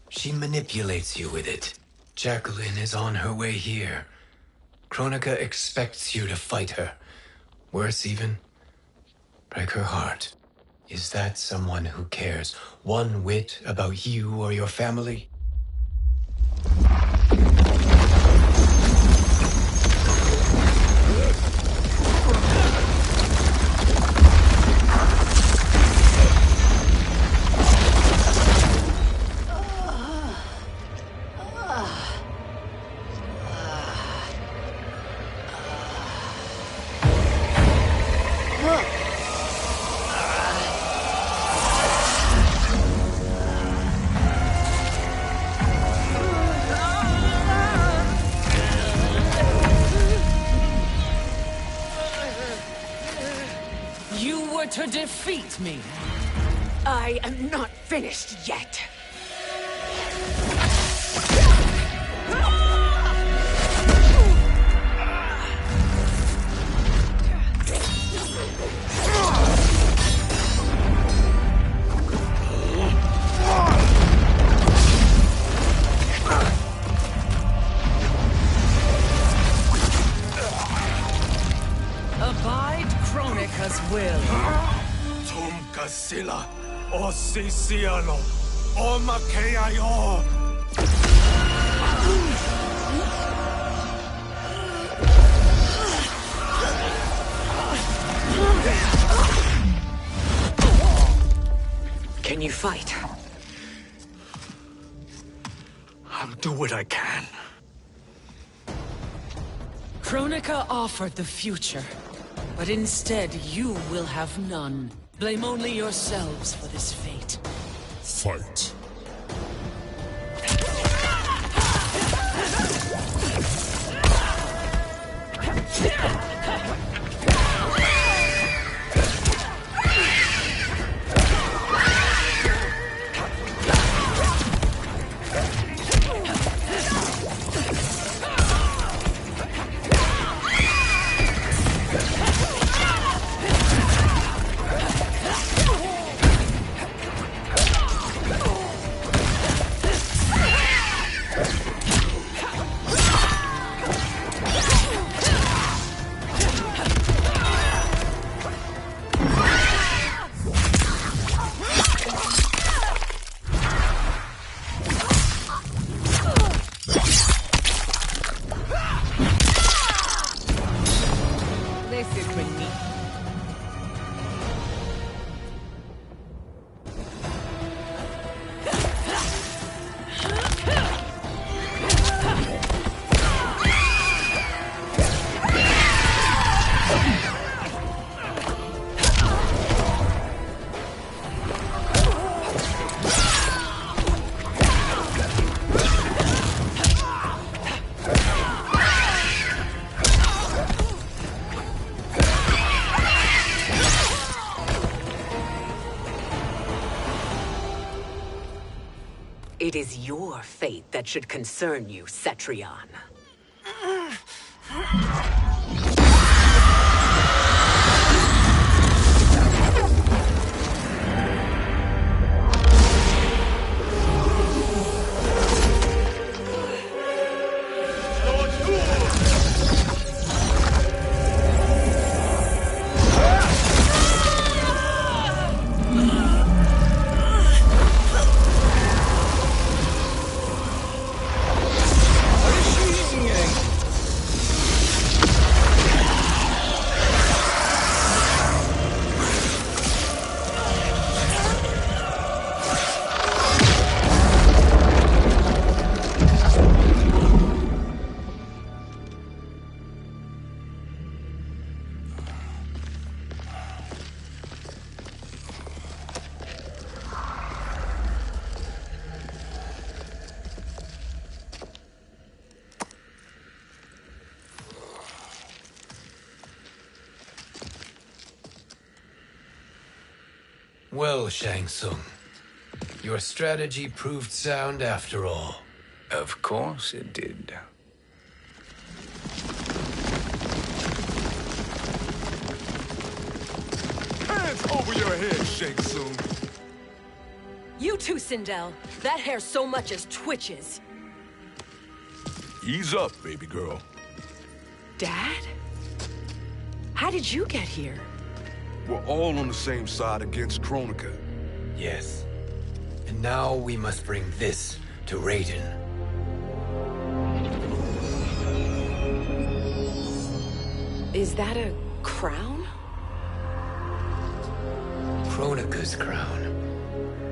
She manipulates you with it. Jacqueline is on her way here. Kronika expects you to fight her. Worse even, break her heart. Is that someone who cares one whit about you or your family? To defeat me. I am not finished yet. Abide Kronika's will. Sila, o Siciano, o Makeayo. Can you fight? I'll do what I can. Kronika offered the future, but instead you will have none. Blame only yourselves for this fate. Fight. It is your fate that should concern you, Cetrion. Well, Shang Tsung, your strategy proved sound after all. Of course it did. Hands over your head, Shang Tsung. You too, Sindel. That hair so much as twitches. Ease up, baby girl. Dad? How did you get here? We're all on the same side against Kronika. Yes. And now we must bring this to Raiden. Is that a crown? Kronika's crown.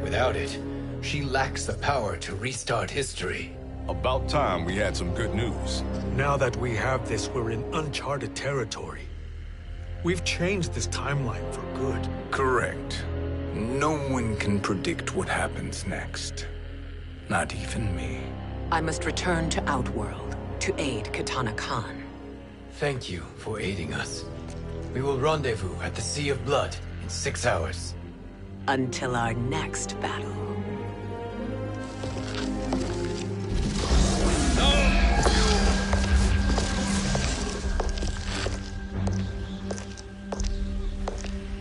Without it, she lacks the power to restart history. About time we had some good news. Now that we have this, we're in uncharted territory. We've changed this timeline for good. Correct. No one can predict what happens next. Not even me. I must return to Outworld to aid Katana Khan. Thank you for aiding us. We will rendezvous at the Sea of Blood in 6 hours. Until our next battle.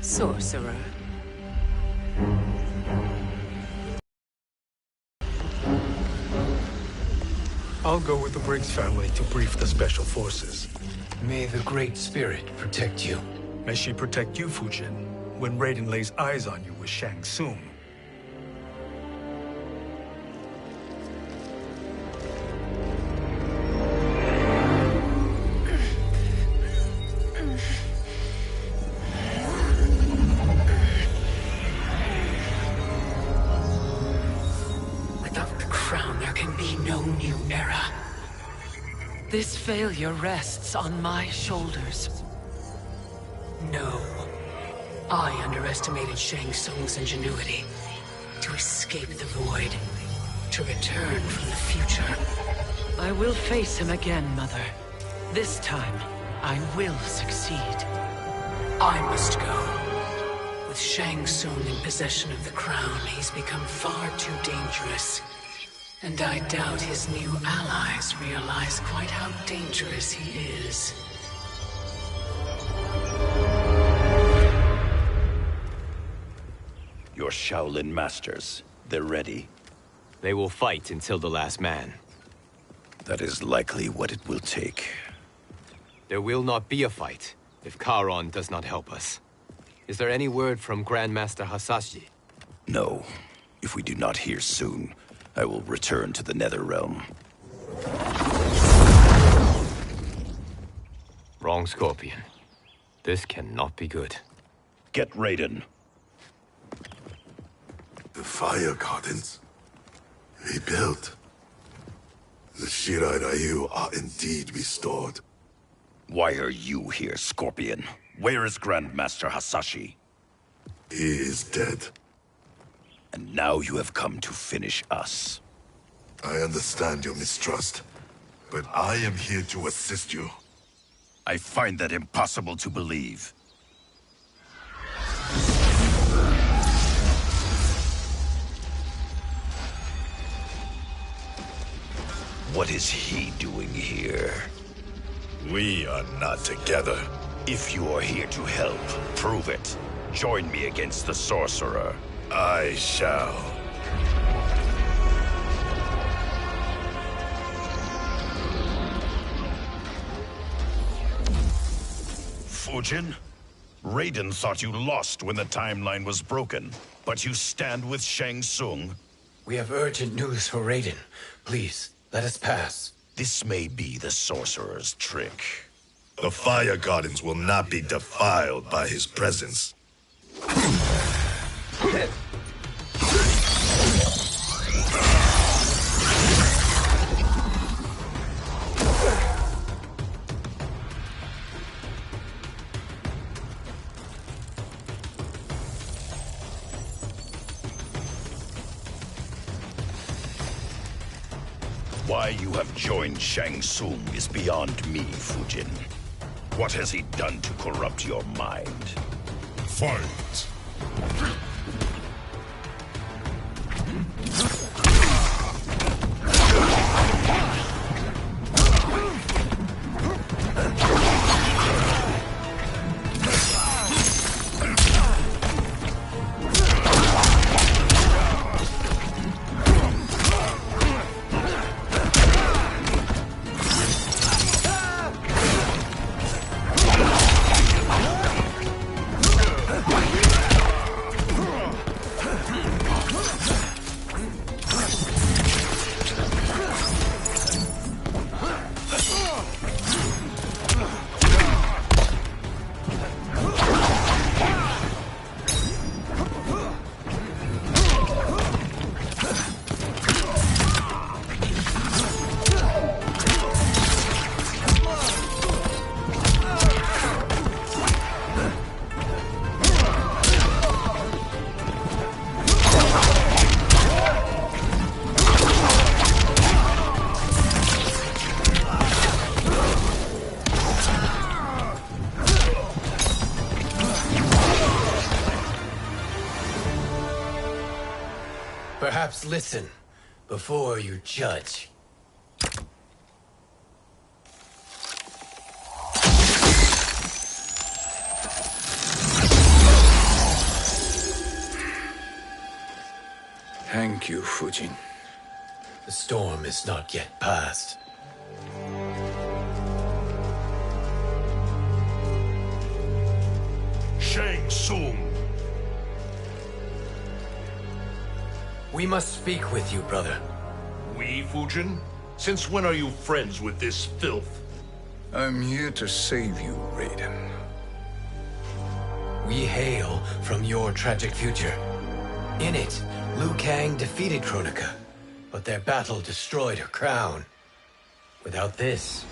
Sorcerer. I'll go with the Briggs family to brief the Special Forces. May the Great Spirit protect you. May she protect you, Fujin, when Raiden lays eyes on you with Shang Tsung. Without the crown, there can be no new era. This failure rests on my shoulders. No. I underestimated Shang Tsung's ingenuity. To escape the void. To return from the future. I will face him again, Mother. This time, I will succeed. I must go. With Shang Tsung in possession of the crown, he's become far too dangerous. And I doubt his new allies realize quite how dangerous he is. Your Shaolin masters, they're ready. They will fight until the last man. That is likely what it will take. There will not be a fight if Charon does not help us. Is there any word from Grandmaster Hasashi? No. If we do not hear soon, I will return to the Netherrealm. Wrong, Scorpion. This cannot be good. Get Raiden. The Fire Gardens. Rebuilt. The Shirai Ryu are indeed restored. Why are you here, Scorpion? Where is Grandmaster Hasashi? He is dead. And now you have come to finish us. I understand your mistrust, but I am here to assist you. I find that impossible to believe. What is he doing here? We are not together. If you are here to help, prove it. Join me against the Sorcerer. I shall. Fujin? Raiden thought you lost when the timeline was broken, but you stand with Shang Tsung. We have urgent news for Raiden. Please, let us pass. This may be the Sorcerer's trick. The Fire Gardens will not be defiled by his presence. Why you have joined Shang Tsung is beyond me, Fujin. What has he done to corrupt your mind? Fight! Perhaps listen before you judge. Thank you, Fujin. The storm is not yet past. Shang Tsung! We must speak with you, brother. We, Fujin? Since when are you friends with this filth? I'm here to save you, Raiden. We hail from your tragic future. In it, Liu Kang defeated Kronika, but their battle destroyed her crown. Without this,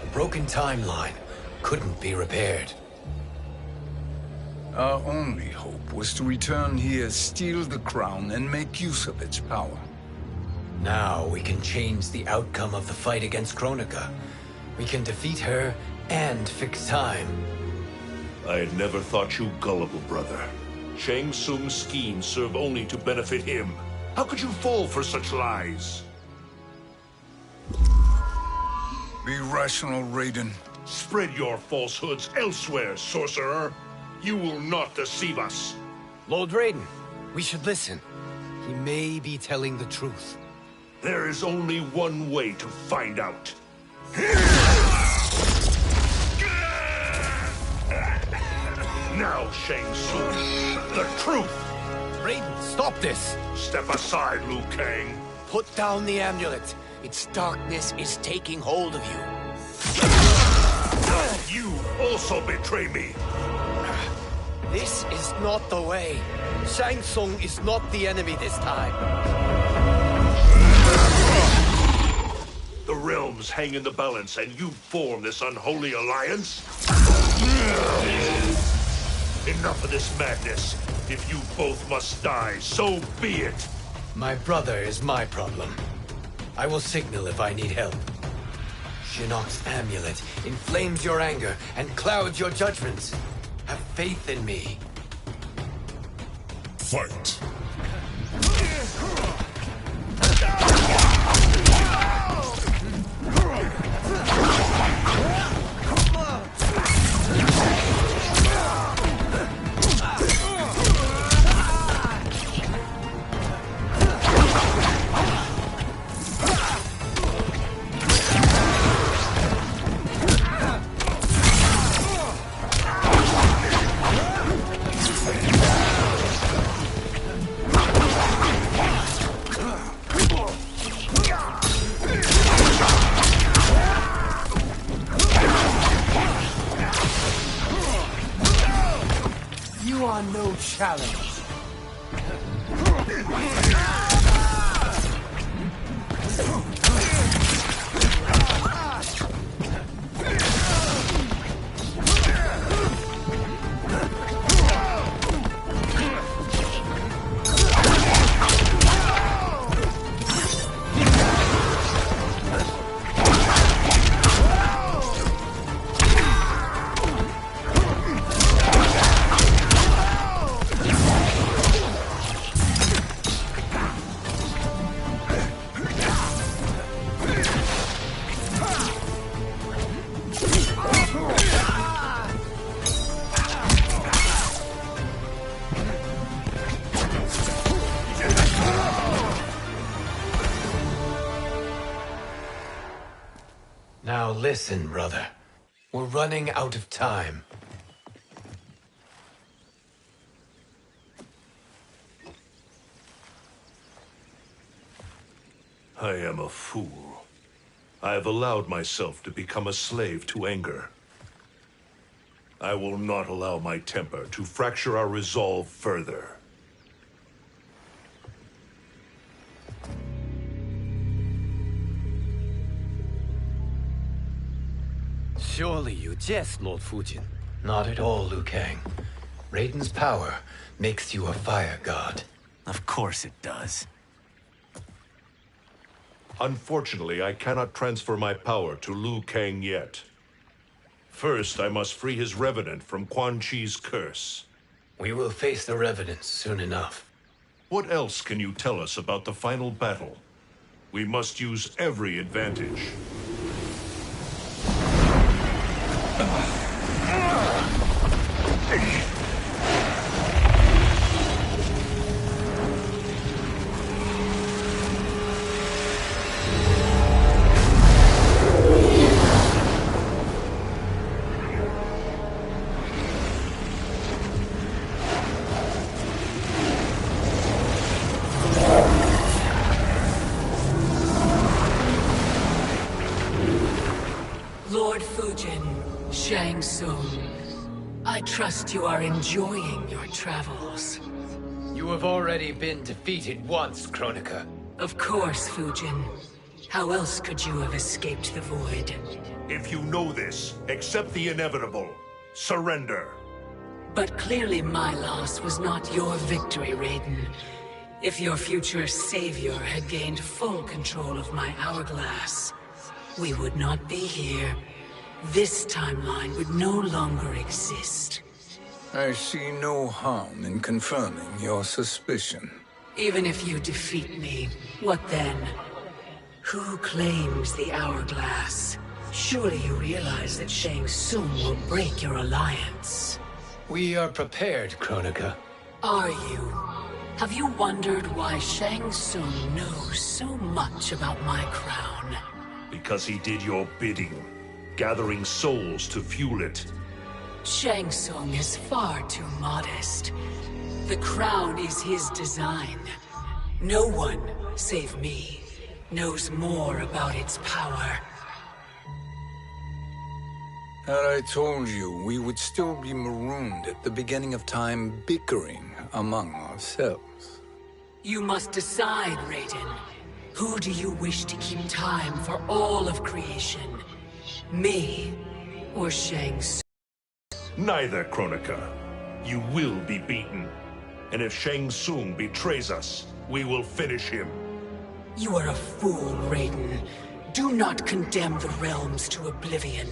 a broken timeline couldn't be repaired. Our only hope was to return here, steal the crown, and make use of its power. Now we can change the outcome of the fight against Kronika. We can defeat her and fix time. I had never thought you gullible, brother. Shang Tsung's schemes serve only to benefit him. How could you fall for such lies? Be rational, Raiden. Spread your falsehoods elsewhere, sorcerer. You will not deceive us. Lord Raiden, we should listen. He may be telling the truth. There is only one way to find out. Now, Shang Tsung, the truth! Raiden, stop this! Step aside, Liu Kang. Put down the amulet. Its darkness is taking hold of you. You also betray me. This is not the way. Shang Tsung is not the enemy this time. The realms hang in the balance, and you form this unholy alliance? Enough of this madness. If you both must die, so be it. My brother is my problem. I will signal if I need help. Shinnok's amulet inflames your anger and clouds your judgments. Have faith in me. Fight! You are no challenge. Now listen, brother. We're running out of time. I am a fool. I have allowed myself to become a slave to anger. I will not allow my temper to fracture our resolve further. Surely you jest, Lord Fujin. Not at all, Liu Kang. Raiden's power makes you a fire god. Of course it does. Unfortunately, I cannot transfer my power to Liu Kang yet. First, I must free his revenant from Quan Chi's curse. We will face the Revenants soon enough. What else can you tell us about the final battle? We must use every advantage. Lord Fujin, Shang Tsung, I trust you are enjoying your travels. You have already been defeated once, Kronika. Of course, Fujin. How else could you have escaped the void? If you know this, accept the inevitable. Surrender. But clearly my loss was not your victory, Raiden. If your future savior had gained full control of my hourglass, we would not be here. This timeline would no longer exist. I see no harm in confirming your suspicion. Even if you defeat me, what then? Who claims the hourglass? Surely you realize that Shang Tsung will break your alliance. We are prepared, Kronika. Are you? Have you wondered why Shang Tsung knows so much about my crown? Because he did your bidding, gathering souls to fuel it. Shang Tsung is far too modest. The crown is his design. No one, save me, knows more about its power. Had I told you, we would still be marooned at the beginning of time, bickering among ourselves. You must decide, Raiden. Who do you wish to keep time for all of creation? Me or Shang Tsung? Neither, Kronika. You will be beaten. And if Shang Tsung betrays us, we will finish him. You are a fool, Raiden. Do not condemn the realms to oblivion.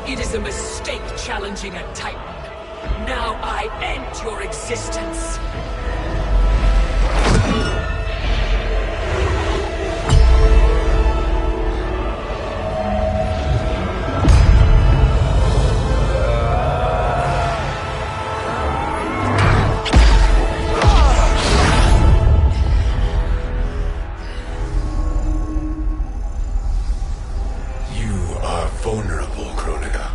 It is a mistake challenging a Titan. Now I end your existence. You are vulnerable, Kronika.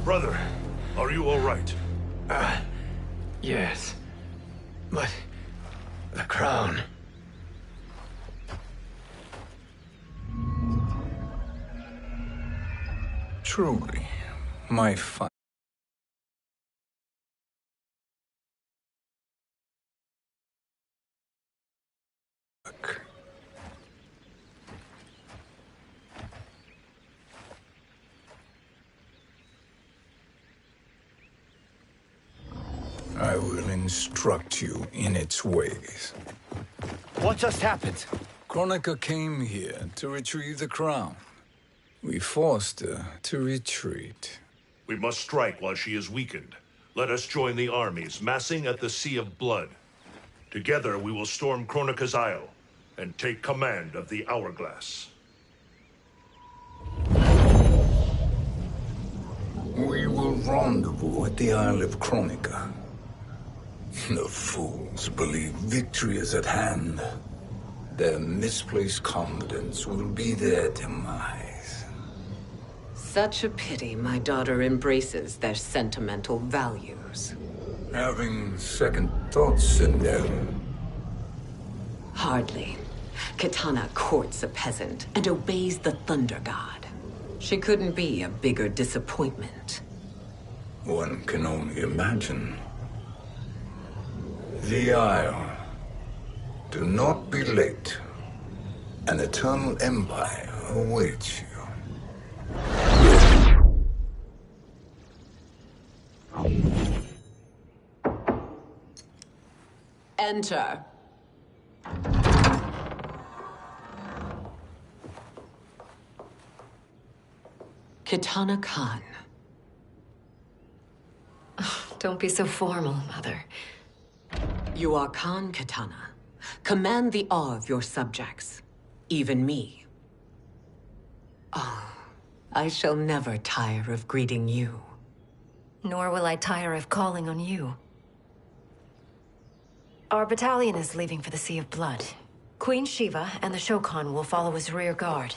Brother, are you all right? Yes. But the crown. Truly, my fun. I will instruct you in its ways. What just happened? Kronika came here to retrieve the crown. We forced her to retreat. We must strike while she is weakened. Let us join the armies, massing at the Sea of Blood. Together we will storm Kronika's Isle, and take command of the Hourglass. We will rendezvous at the Isle of Kronika. The fools believe victory is at hand. Their misplaced confidence will be their demise. Such a pity my daughter embraces their sentimental values. Having second thoughts, Sindel? Hardly. Kitana courts a peasant and obeys the Thunder God. She couldn't be a bigger disappointment. One can only imagine. The Isle. Do not be late. An eternal empire awaits you. Enter. Kitana Khan. Don't be so formal, Mother. You are Khan Kitana. Command the awe of your subjects. Even me. Oh, I shall never tire of greeting you. Nor will I tire of calling on you. Our battalion is leaving for the Sea of Blood. Queen Shiva and the Shokan will follow as rear guard.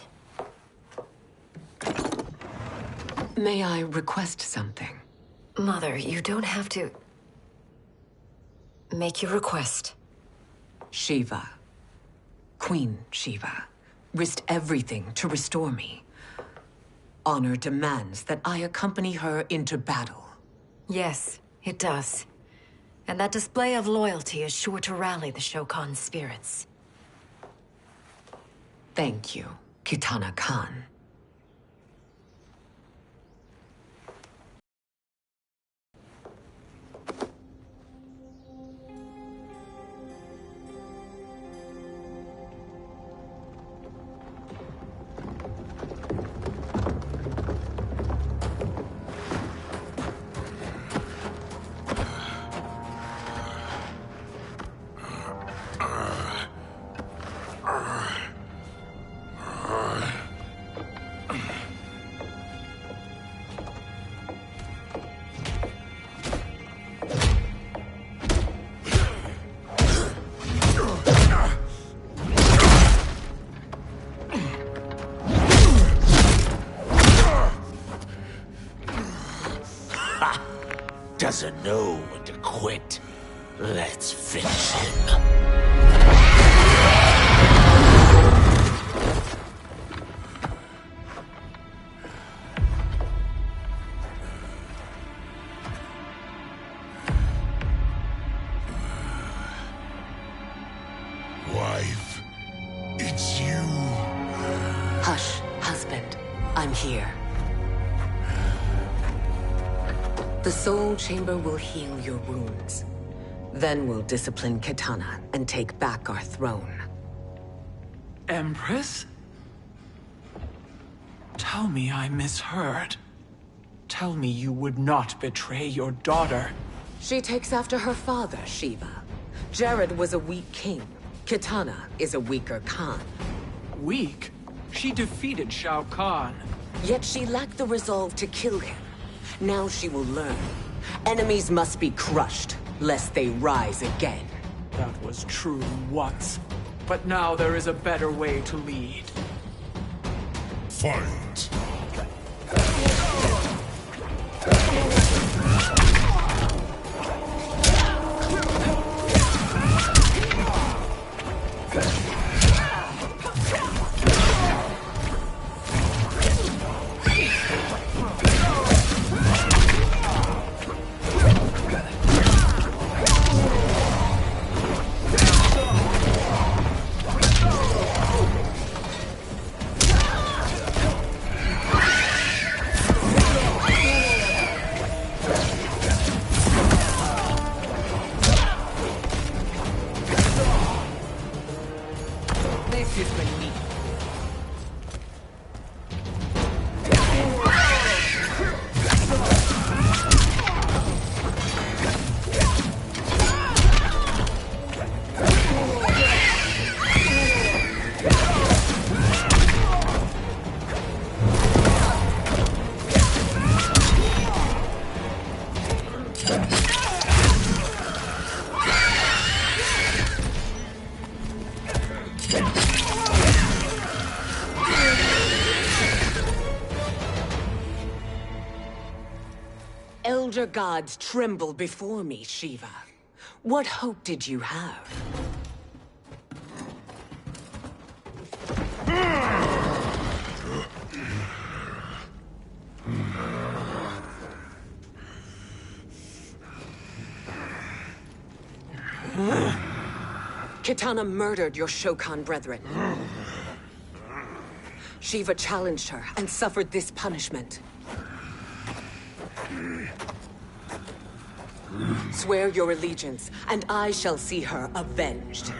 May I request something? Mother, you don't have to... Make your request. Shiva. Queen Shiva. Risked everything to restore me. Honor demands that I accompany her into battle. Yes, it does. And that display of loyalty is sure to rally the Shokan's spirits. Thank you, Kitana Khan. Doesn't know when to quit. Let's finish him. Wife, it's you. Hush, husband. I'm here. The Soul Chamber will heal your wounds. Then we'll discipline Kitana and take back our throne. Empress? Tell me I misheard. Tell me you would not betray your daughter. She takes after her father, Shiva. Jared was a weak king. Kitana is a weaker Khan. Weak? She defeated Shao Kahn. Yet she lacked the resolve to kill him. Now she will learn. Enemies must be crushed, lest they rise again. That was true once. But now there is a better way to lead. Fight! lesser gods tremble before me, Shiva. What hope did you have? Kitana murdered your Shokan brethren. Shiva challenged her and suffered this punishment. Swear your allegiance, and I shall see her avenged.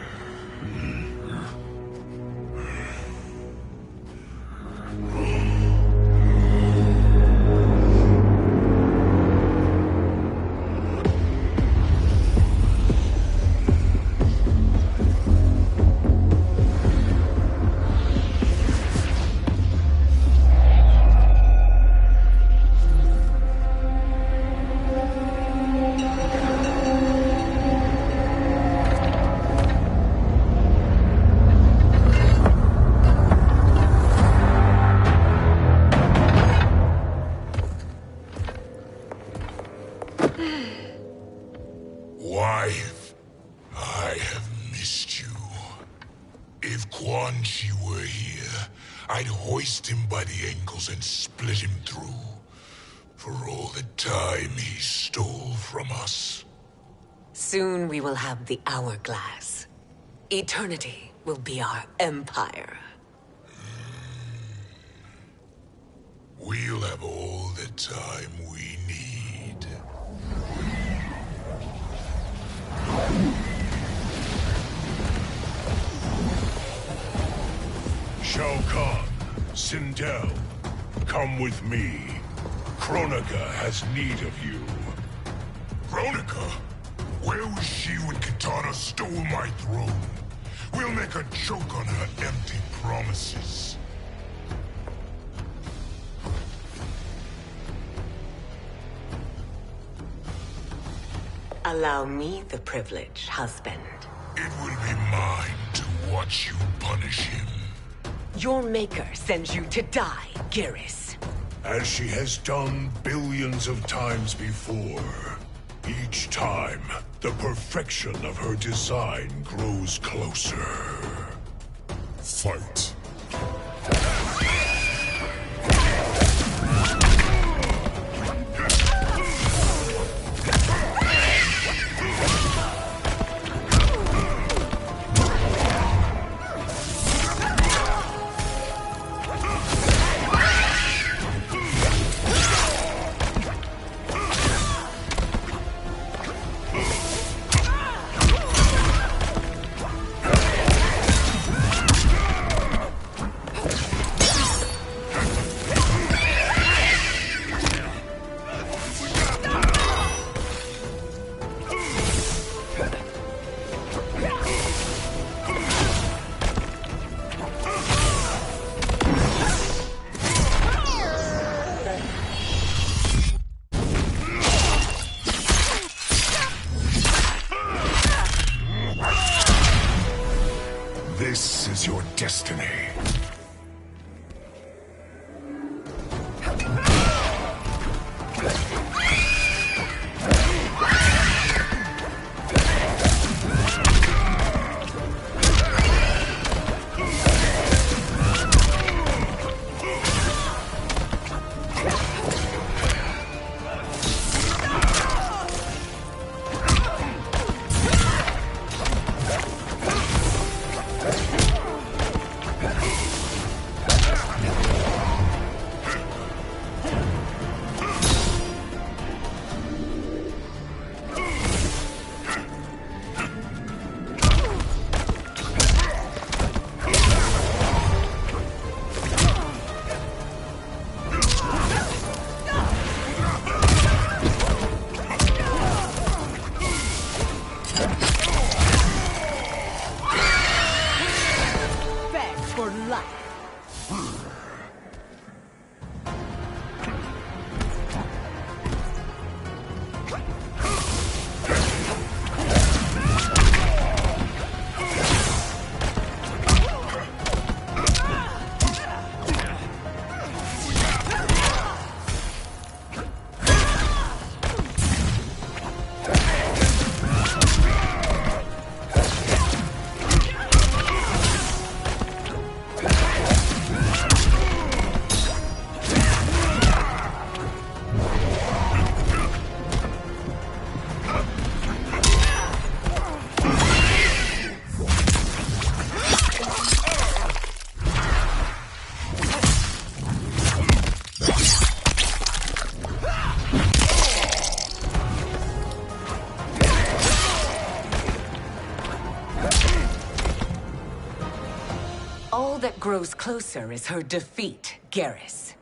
Wife, I have missed you. If Quan Chi were here, I'd hoist him by the ankles and split him through. For all the time he stole from us. Soon we will have the hourglass. Eternity will be our empire. We'll have all the time we need. Shao Kahn, Sindel, come with me. Kronika has need of you. Kronika? Where was she when Kitana stole my throne? We'll make a joke on her empty promises. Allow me the privilege, husband. It will be mine to watch you punish him. Your maker sends you to die, Geras. As she has done billions of times before. Each time, the perfection of her design grows closer. Fight. This is your destiny. All that grows closer is her defeat, Garrus.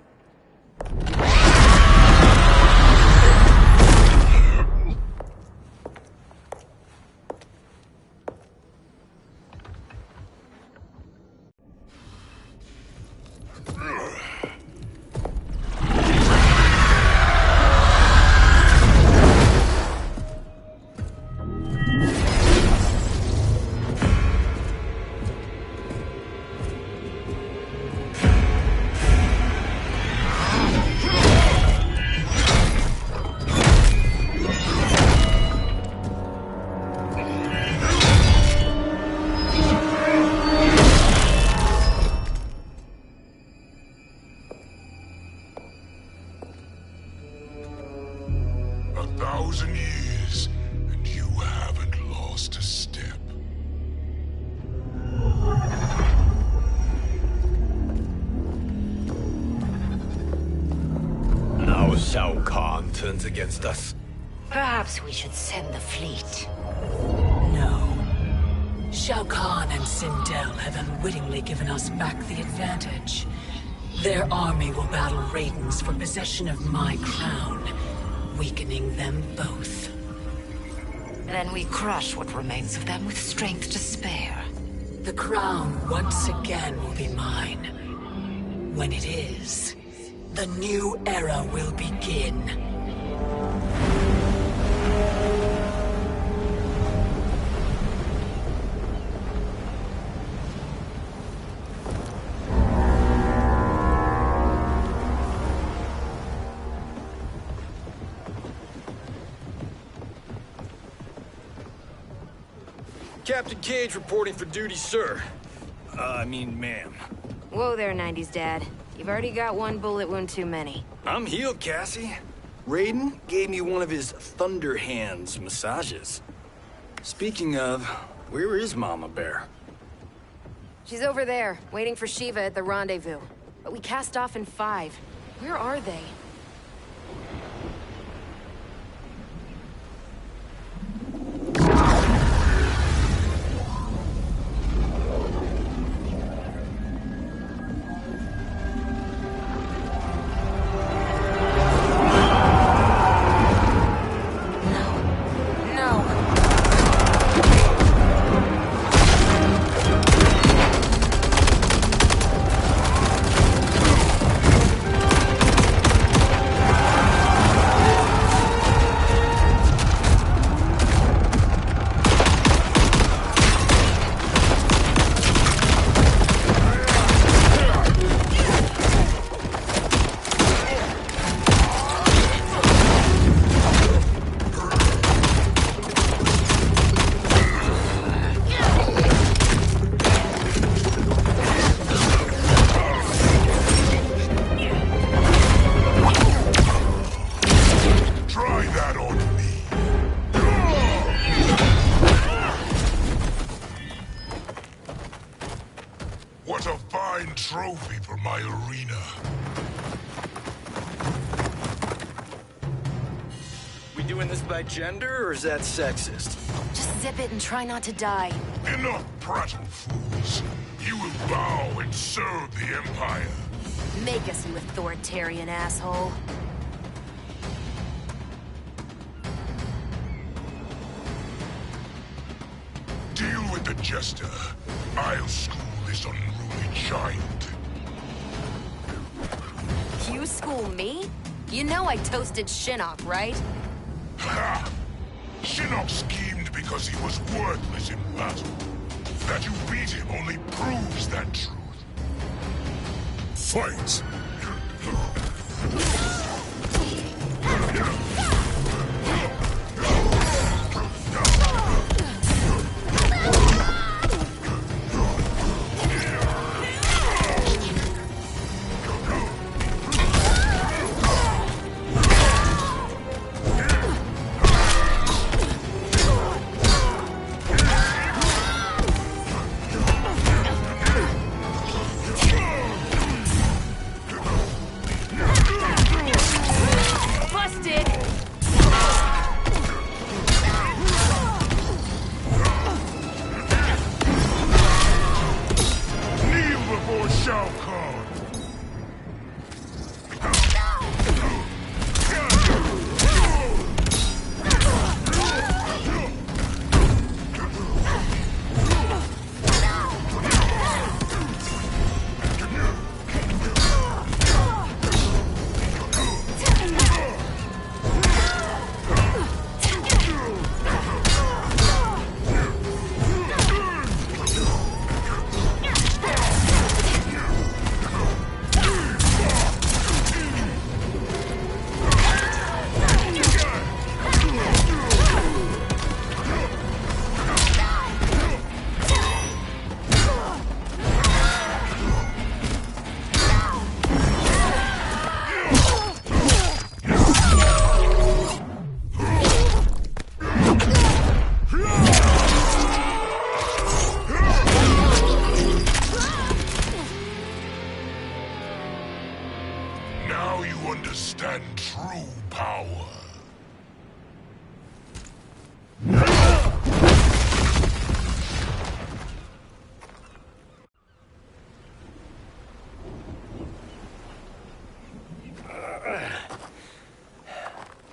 Turns against us. Perhaps we should send the fleet. No. Shao Kahn and Sindel have unwittingly given us back the advantage. Their army will battle Raidens for possession of my crown, weakening them both. Then we crush what remains of them with strength to spare. The crown once again will be mine. When it is, the new era will begin. Captain Cage reporting for duty, sir. Ma'am. Whoa there, 90s dad. You've already got one bullet wound too many. I'm healed, Cassie. Raiden gave me one of his Thunder Hands massages. Speaking of, where is Mama Bear? She's over there, waiting for Shiva at the rendezvous. But we cast off in 5. Where are they? What a fine trophy for my arena. We doing this by gender, or is that sexist? Just zip it and try not to die. Enough prattle, fools. You will bow and serve the Empire. Make us, you authoritarian asshole. Deal with the Jester. I'll school this unruly giant. You school me? You know I toasted Shinnok, right? Ha! Shinnok schemed because he was worthless in battle. That you beat him only proves that truth. Fight!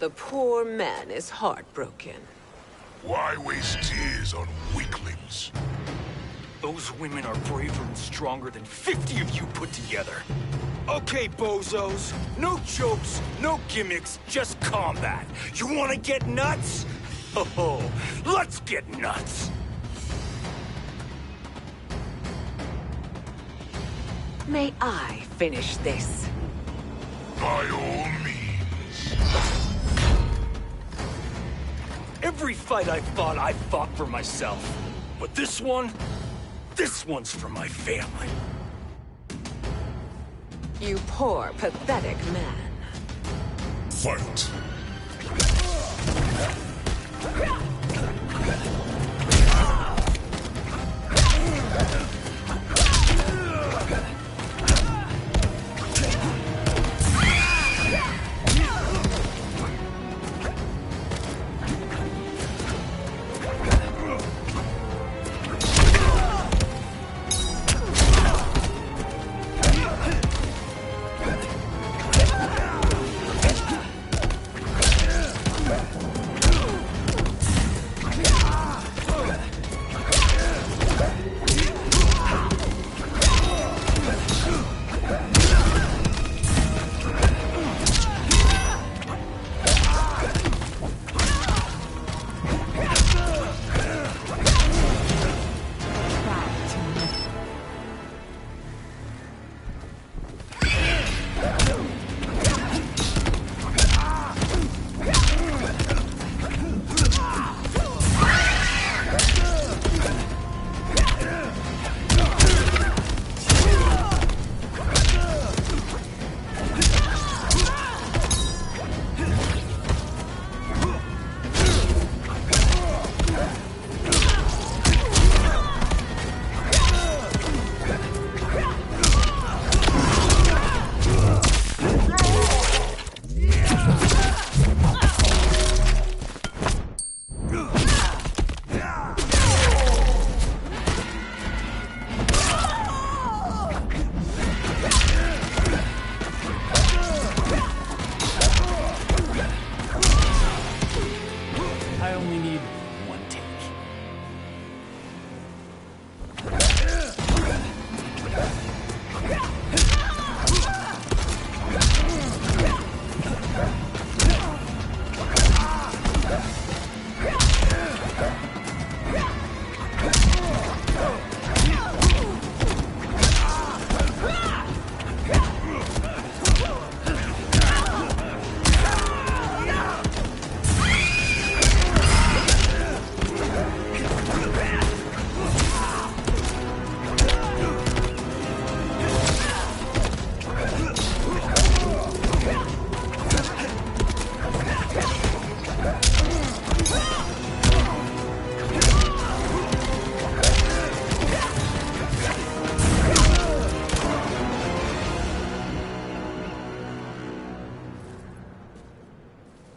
The poor man is heartbroken. Why waste tears on weaklings? Those women are braver and stronger than 50 of you put together. Okay, bozos. No jokes, no gimmicks, just combat. You wanna get nuts? Oh, let's get nuts! May I finish this? By all means. Every fight I fought for myself. But this one's for my family. You poor, pathetic man. Fight.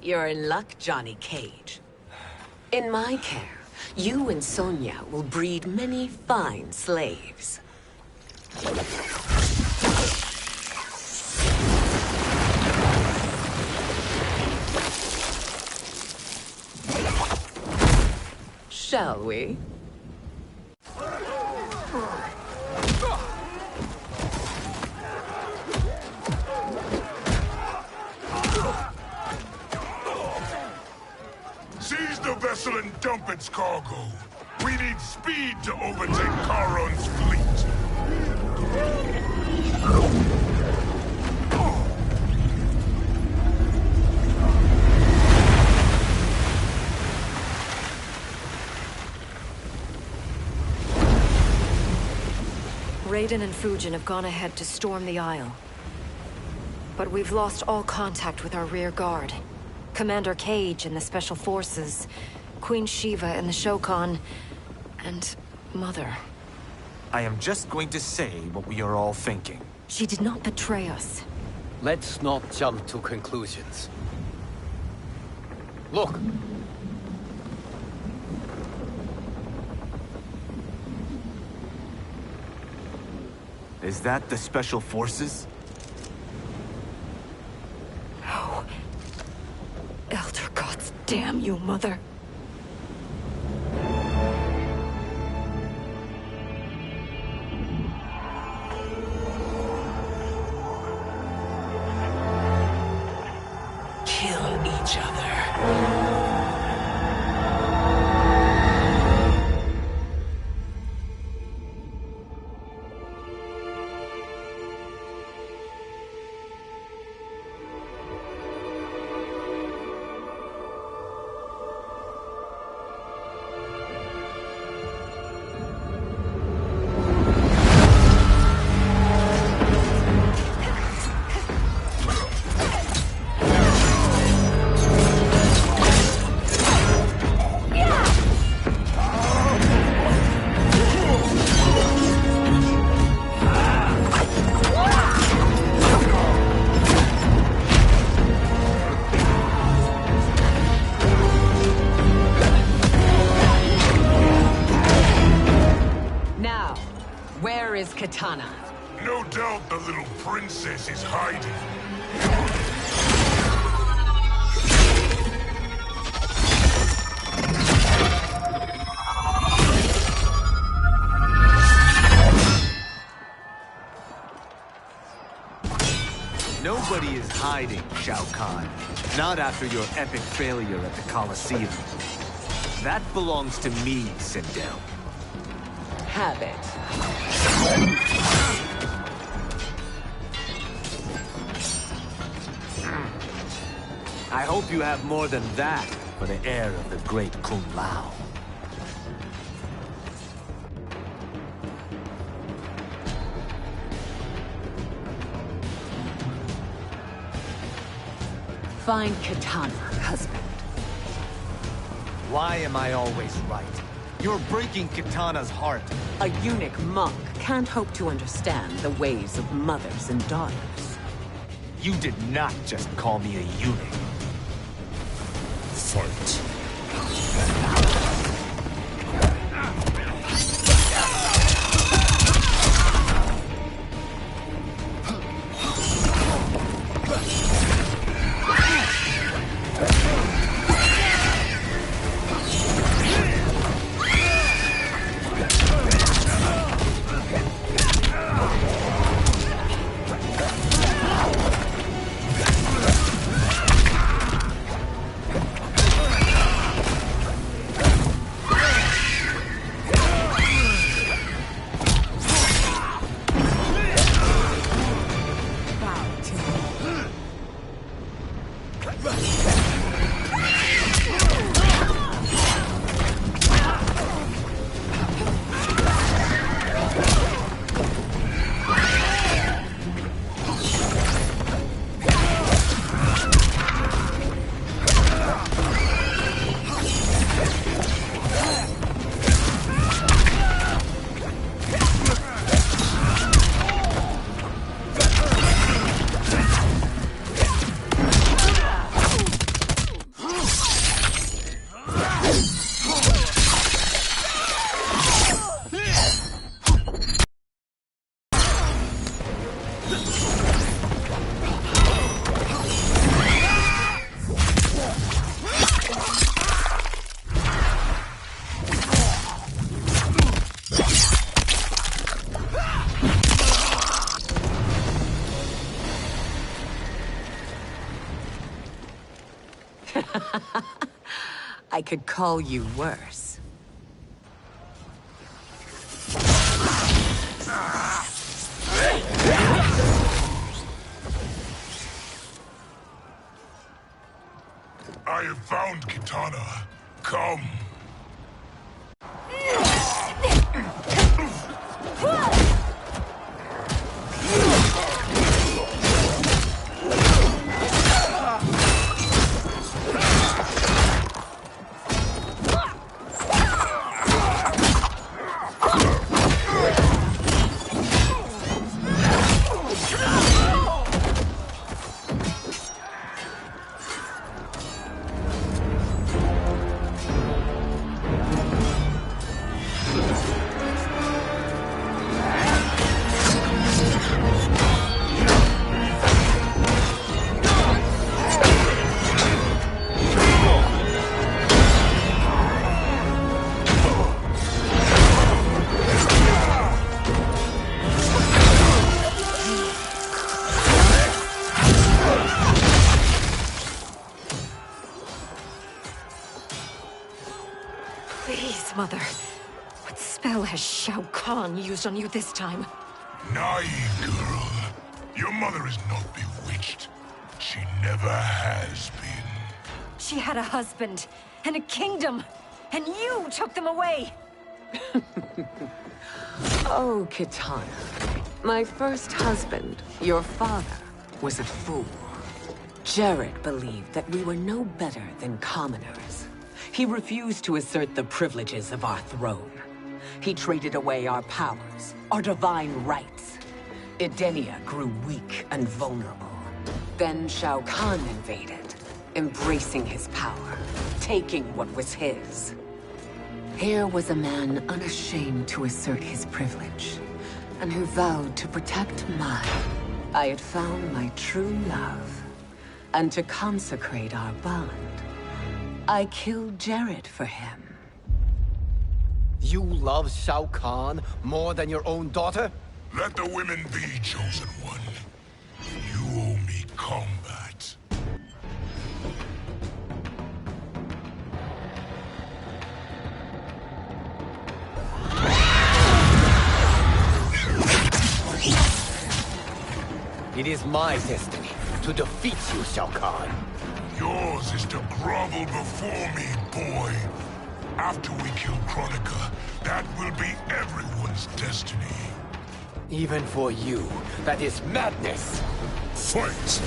You're in luck, Johnny Cage. In my care, you and Sonya will breed many fine slaves. Shall we? Seize the vessel and dump its cargo. We need speed to overtake Charon's fleet. Raiden and Fujin have gone ahead to storm the Isle. But we've lost all contact with our rear guard. Commander Cage and the Special Forces, Queen Shiva and the Shokan, and Mother. I am just going to say what we are all thinking. She did not betray us. Let's not jump to conclusions. Look! Is that the Special Forces? No. Ugh. Damn you, Mother. Kill each other. Where is Kitana? No doubt the little princess is hiding. Nobody is hiding, Shao Kahn. Not after your epic failure at the Colosseum. That belongs to me, Sindel. Have it. I hope you have more than that for the heir of the great Kung Lao. Find Kitana, husband. Why am I always right? You're breaking Kitana's heart. A eunuch monk can't hope to understand the ways of mothers and daughters. You did not just call me a eunuch. Fight. I could call you worse. I have found Kitana. Come. Please, Mother. What spell has Shao Kahn used on you this time? Naive girl. Your mother is not bewitched. She never has been. She had a husband and a kingdom, and you took them away! Oh, Kitana. My first husband, your father, was a fool. Jared believed that we were no better than commoners. He refused to assert the privileges of our throne. He traded away our powers, our divine rights. Edenia grew weak and vulnerable. Then Shao Kahn invaded, embracing his power, taking what was his. Here was a man unashamed to assert his privilege, and who vowed to protect mine. I had found my true love, and to consecrate our bond, I killed Jared for him. You love Shao Kahn more than your own daughter? Let the women be, Chosen One. You owe me combat. It is my destiny to defeat you, Shao Kahn. Yours is to grovel before me, boy. After we kill Kronika, that will be everyone's destiny. Even for you, that is madness. Fight!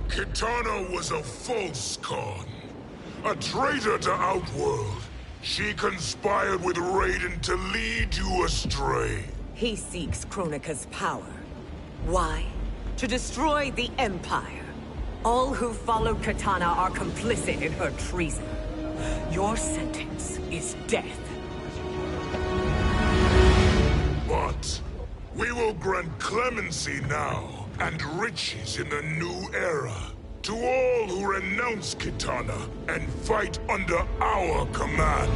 Kitana was a false Khan, a traitor to Outworld. She conspired with Raiden to lead you astray. He seeks Kronika's power. Why? To destroy the Empire. All who follow Kitana are complicit in her treason. Your sentence is death. But we will grant clemency now and riches in the new era to all who renounce Kitana and fight under our command.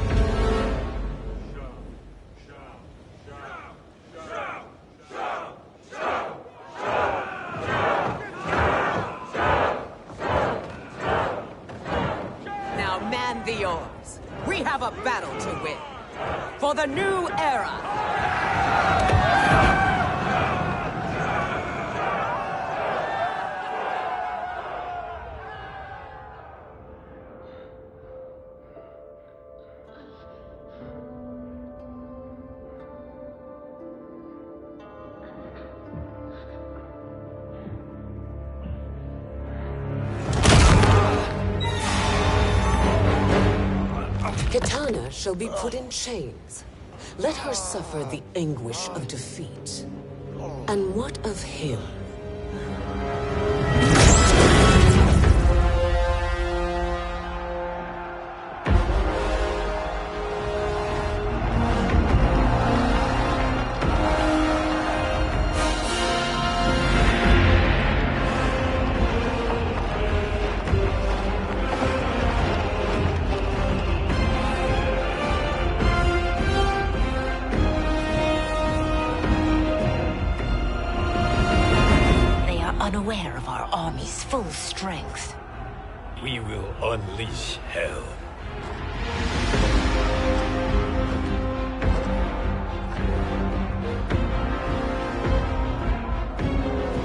Now man the oars. We have a battle to win. For the new era! Kitana shall be put in chains. Let her suffer the anguish of defeat. And what of him? Unaware of our army's full strength. We will unleash hell.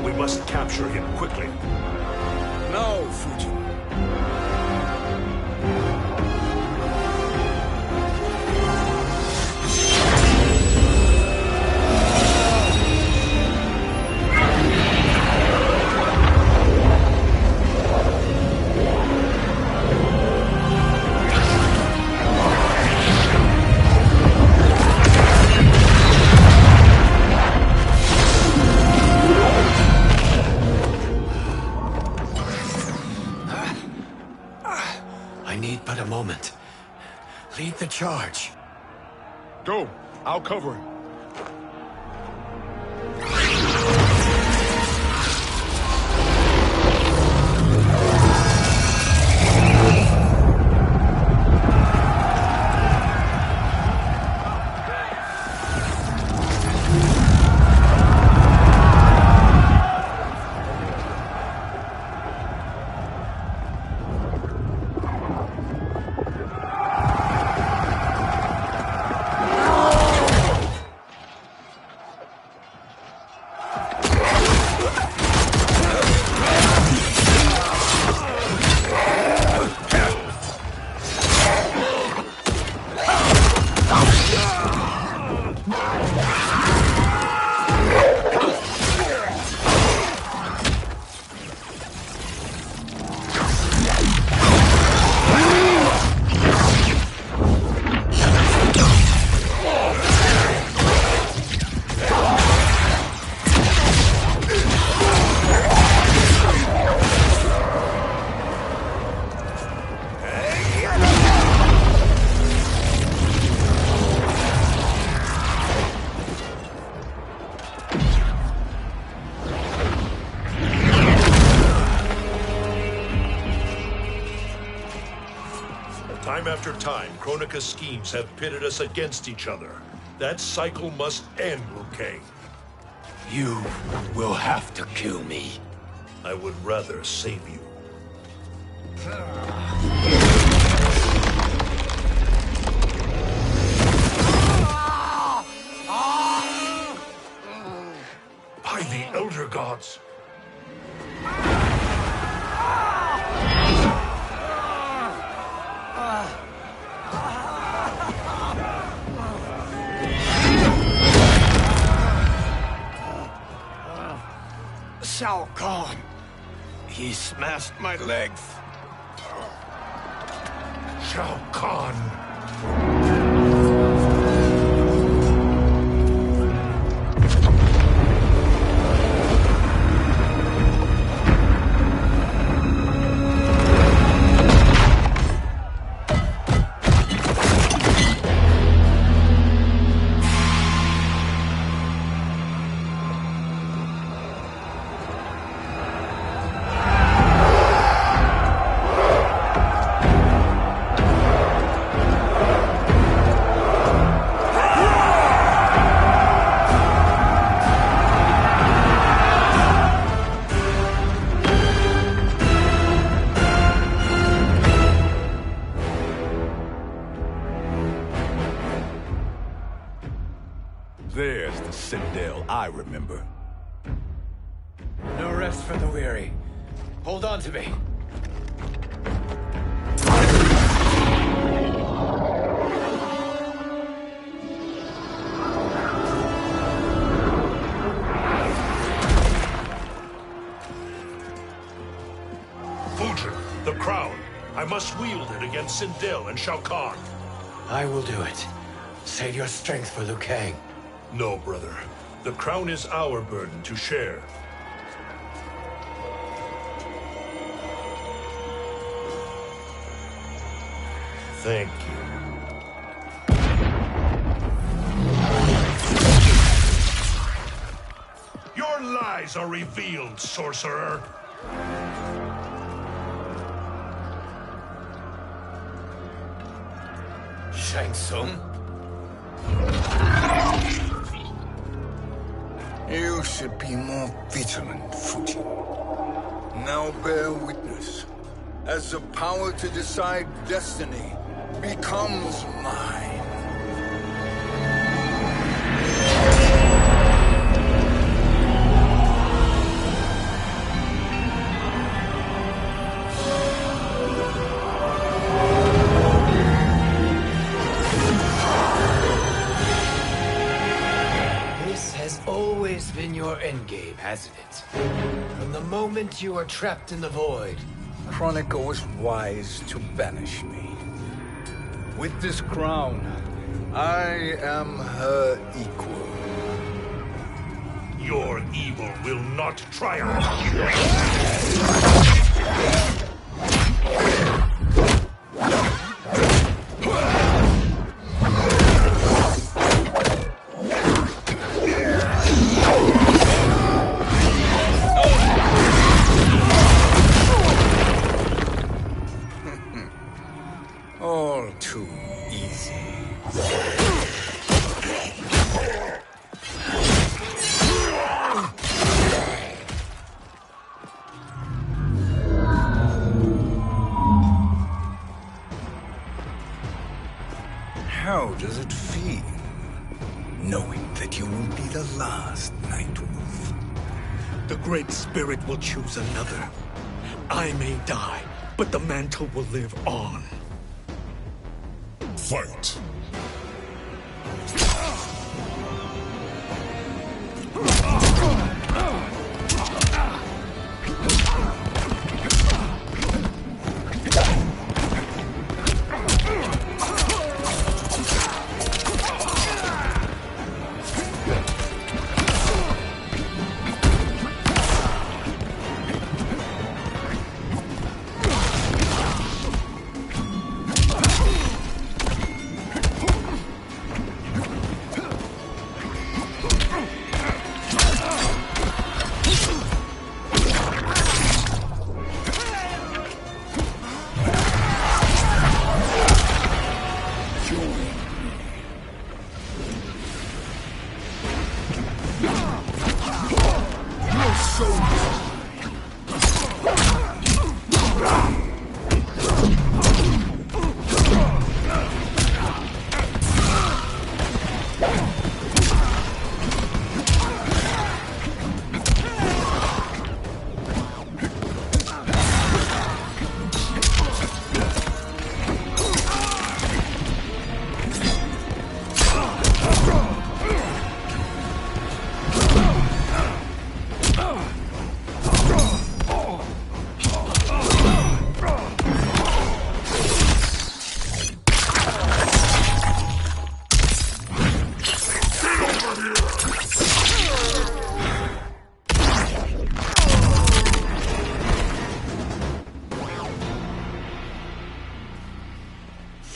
We must capture him quickly. No, Fujin. But a moment. Lead the charge. Go. I'll cover him. Time after time, Kronika's schemes have pitted us against each other. That cycle must end, Liu Kang. You will have to kill me. I would rather save you. By the Elder Gods! Shao Kahn. He smashed my legs. Shao Kahn. There's the Citadel I remember. No rest for the weary. Hold on to me. Fujin, the crown. I must wield it against Sindel and Shao Kahn. I will do it. Save your strength for Liu Kang. No, brother. The crown is our burden to share. Thank you. Your lies are revealed, sorcerer. Shang Tsung? You should be more vigilant, Fujin. Now bear witness. As the power to decide destiny becomes mine. This has always been your endgame, hasn't it? From the moment you were trapped in the void. Kronika was wise to banish me. With this crown, I am her equal. Your evil will not triumph. All too easy. How does it feel, knowing that you will be the last Nightwolf? The Great Spirit will choose another. I may die, but the mantle will live on. Fight.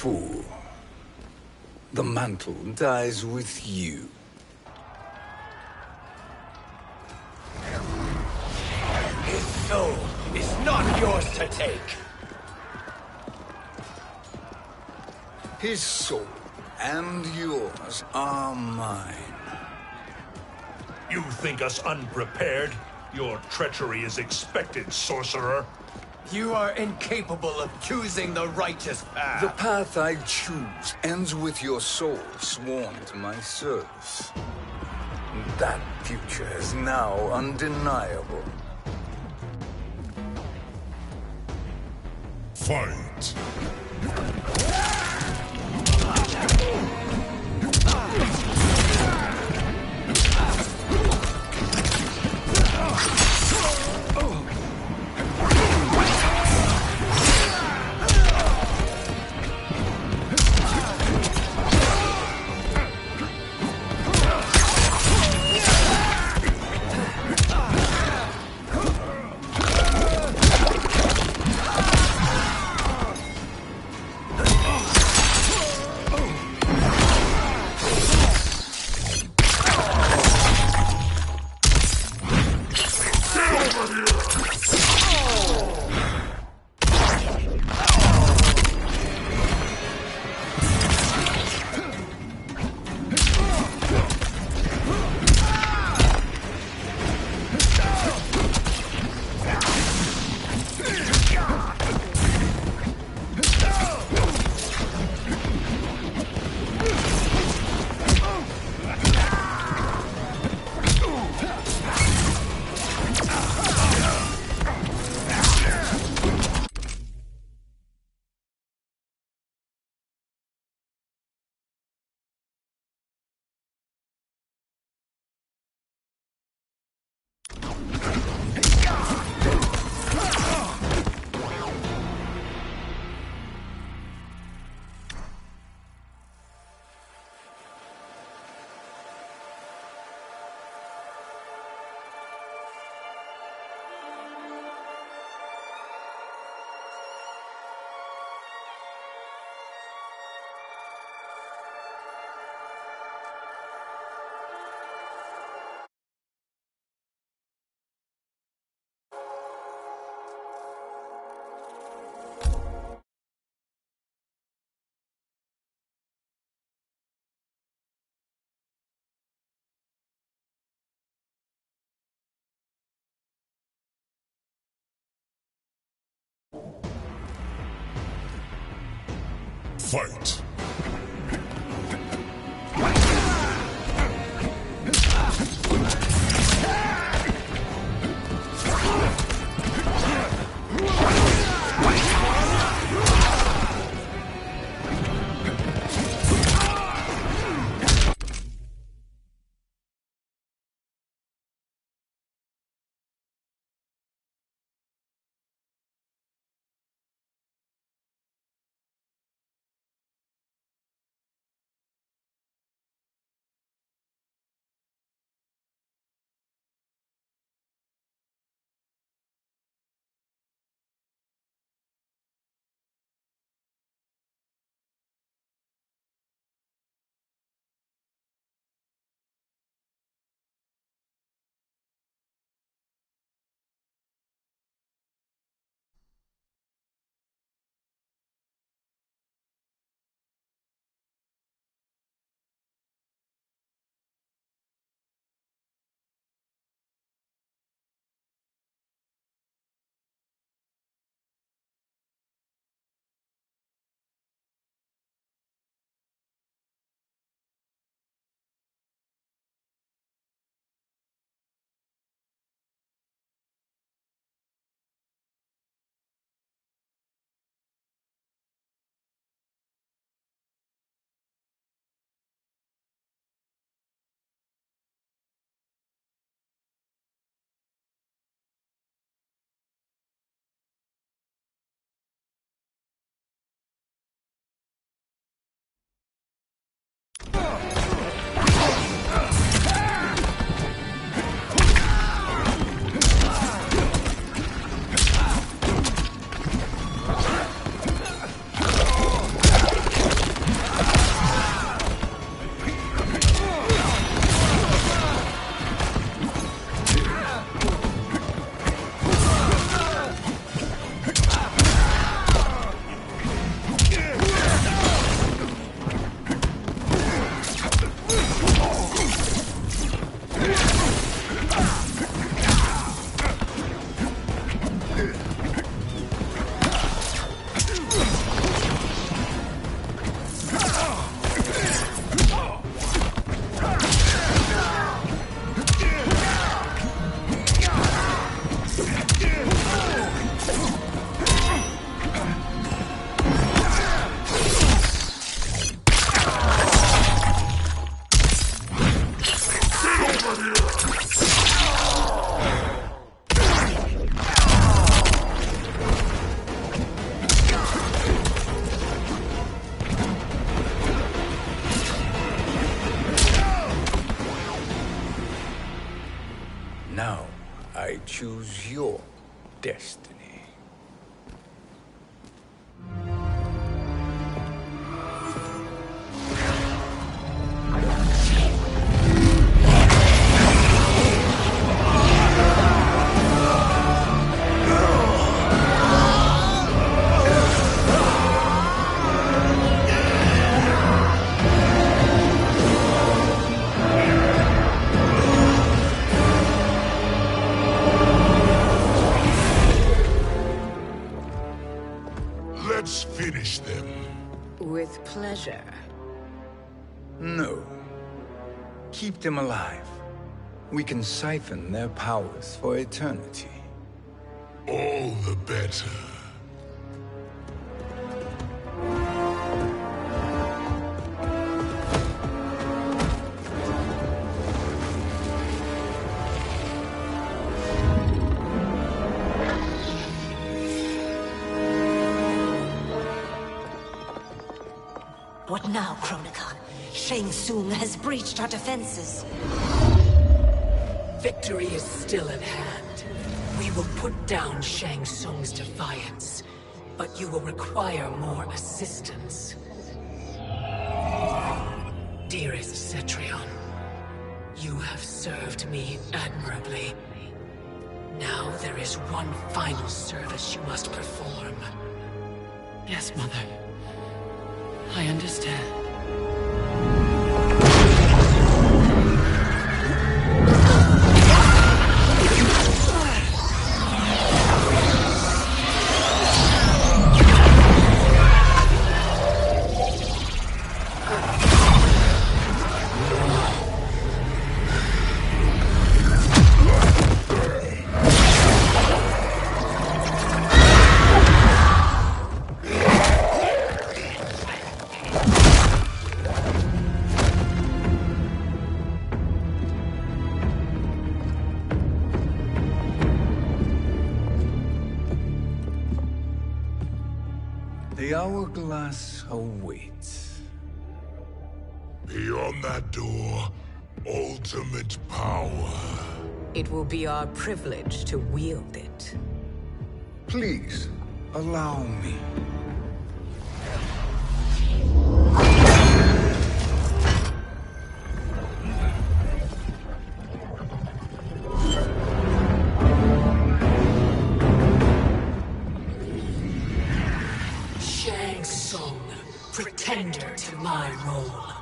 Fool. The mantle dies with you. His soul is not yours to take. His soul and yours are mine. You think us unprepared? Your treachery is expected, sorcerer. You are incapable of choosing the righteous path. The path I choose ends with your soul sworn to my service. That future is now undeniable. Fight. Fight! Now, I choose your destiny. Let's finish them. With pleasure. No. Keep them alive. We can siphon their powers for eternity. All the better. What now, Kronika? Shang Tsung has breached our defenses. Victory is still at hand. We will put down Shang Tsung's defiance, but you will require more assistance. Dearest Cetrion, you have served me admirably. Now there is one final service you must perform. Yes, Mother. I understand. The hourglass awaits. Beyond that door, ultimate power. It will be our privilege to wield it. Please, allow me. Shang Tsung, pretender to my role.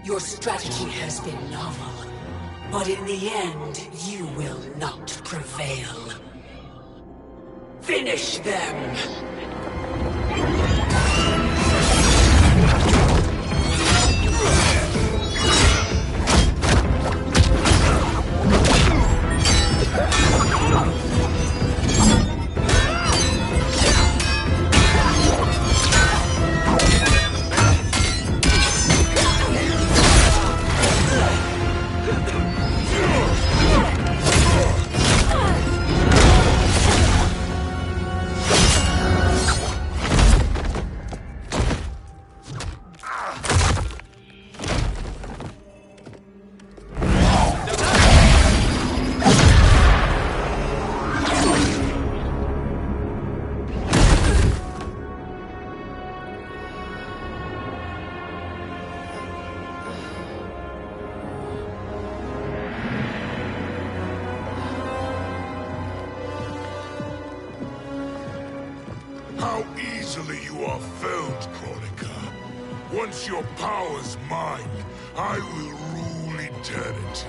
Your strategy has been novel, but in the end, you will not prevail. Finish them! How easily you are felled, Kronika. Once your power's mine, I will rule eternity.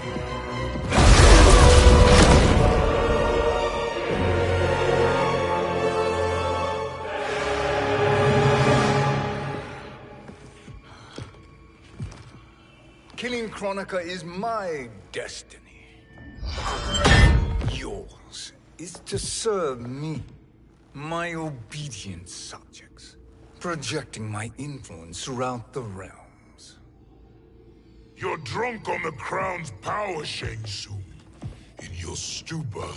Killing Kronika is my destiny. Yours is to serve me, my obedient subjects, projecting my influence throughout the realms. You're drunk on the crown's power, Shang Tsung. In your stupor,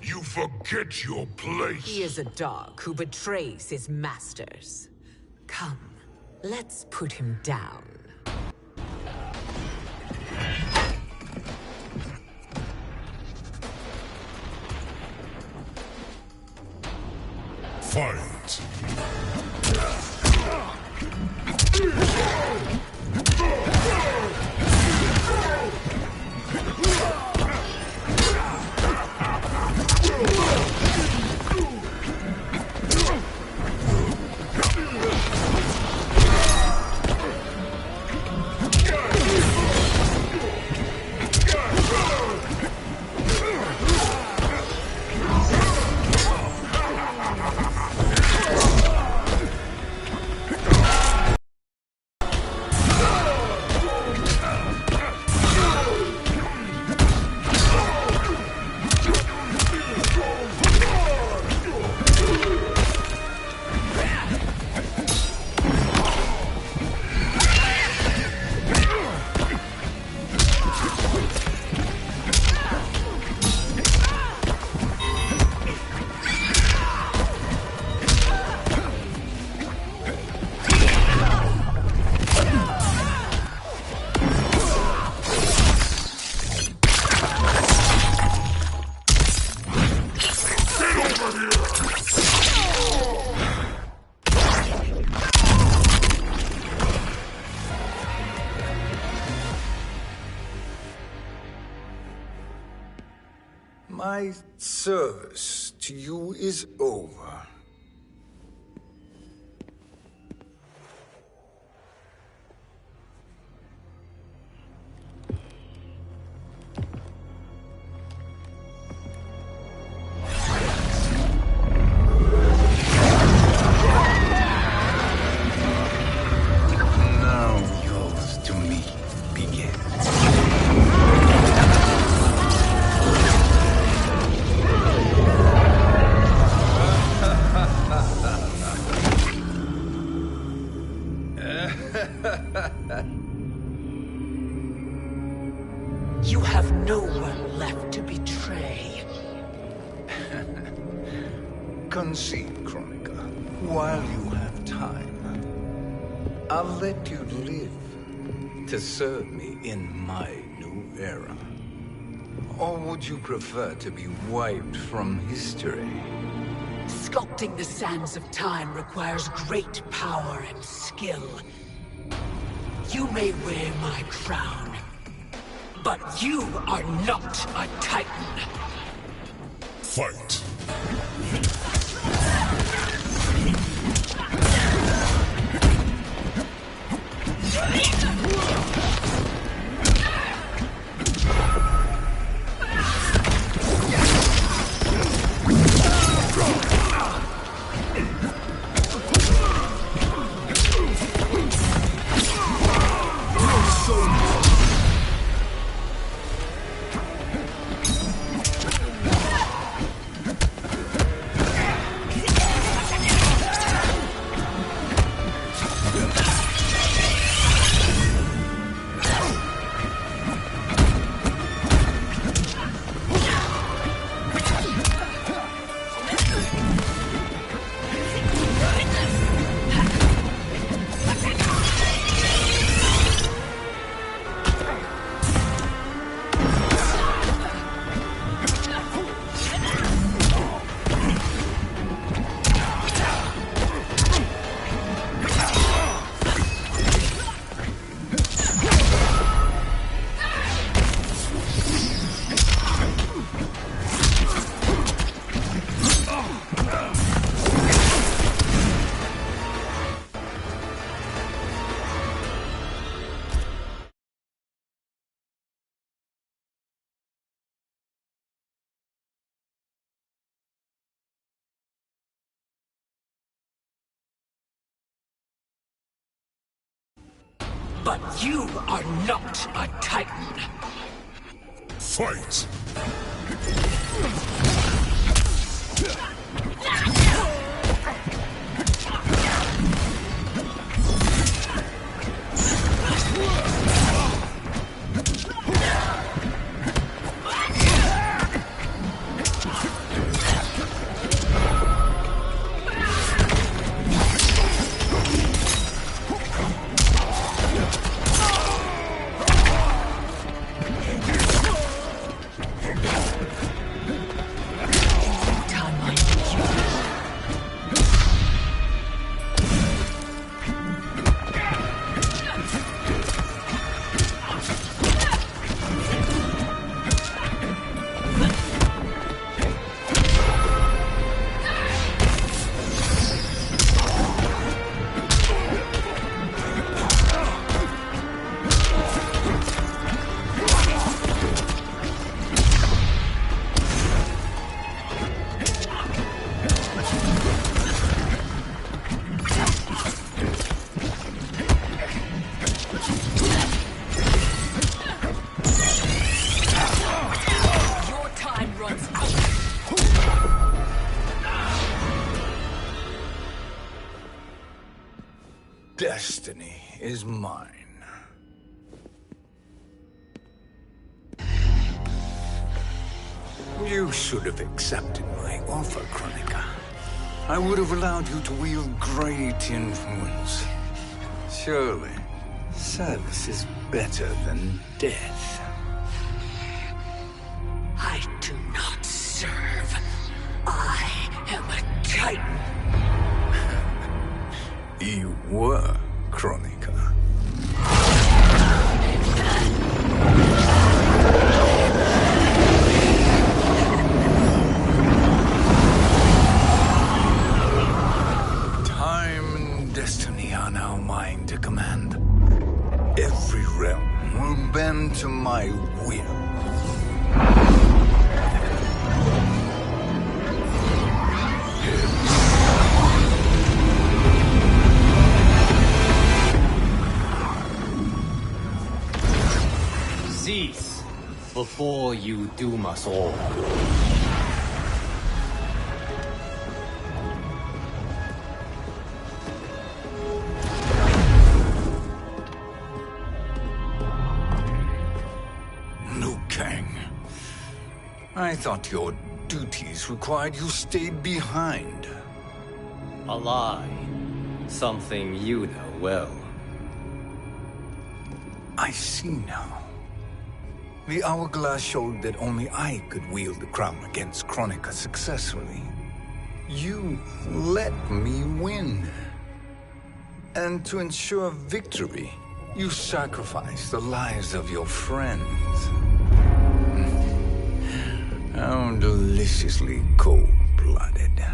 you forget your place. He is a dog who betrays his masters. Come, let's put him down. Fight! My service to you is over. Now yours to me begins. You have no one left to betray. Concede, Kronika, while you have of time. I'll let you live to serve me in my new era. Or would you prefer to be wiped from history? Sculpting the sands of time requires great power and skill. You may wear my crown, but you are not a Titan. Fight. But you are not a Titan. Fight! Destiny is mine. You should have accepted my offer, Kronika. I would have allowed you to wield great influence. Surely, service is better than death. I do not serve. I am a Titan. You were, Kronika. Time and destiny are now mine to command. Every realm will bend to my will. Cease before you doom us all. Liu Kang. I thought your duties required you stayed behind. A lie. Something you know well. I see now. The hourglass showed that only I could wield the crown against Kronika successfully. You let me win. And to ensure victory, you sacrificed the lives of your friends. How deliciously cold-blooded.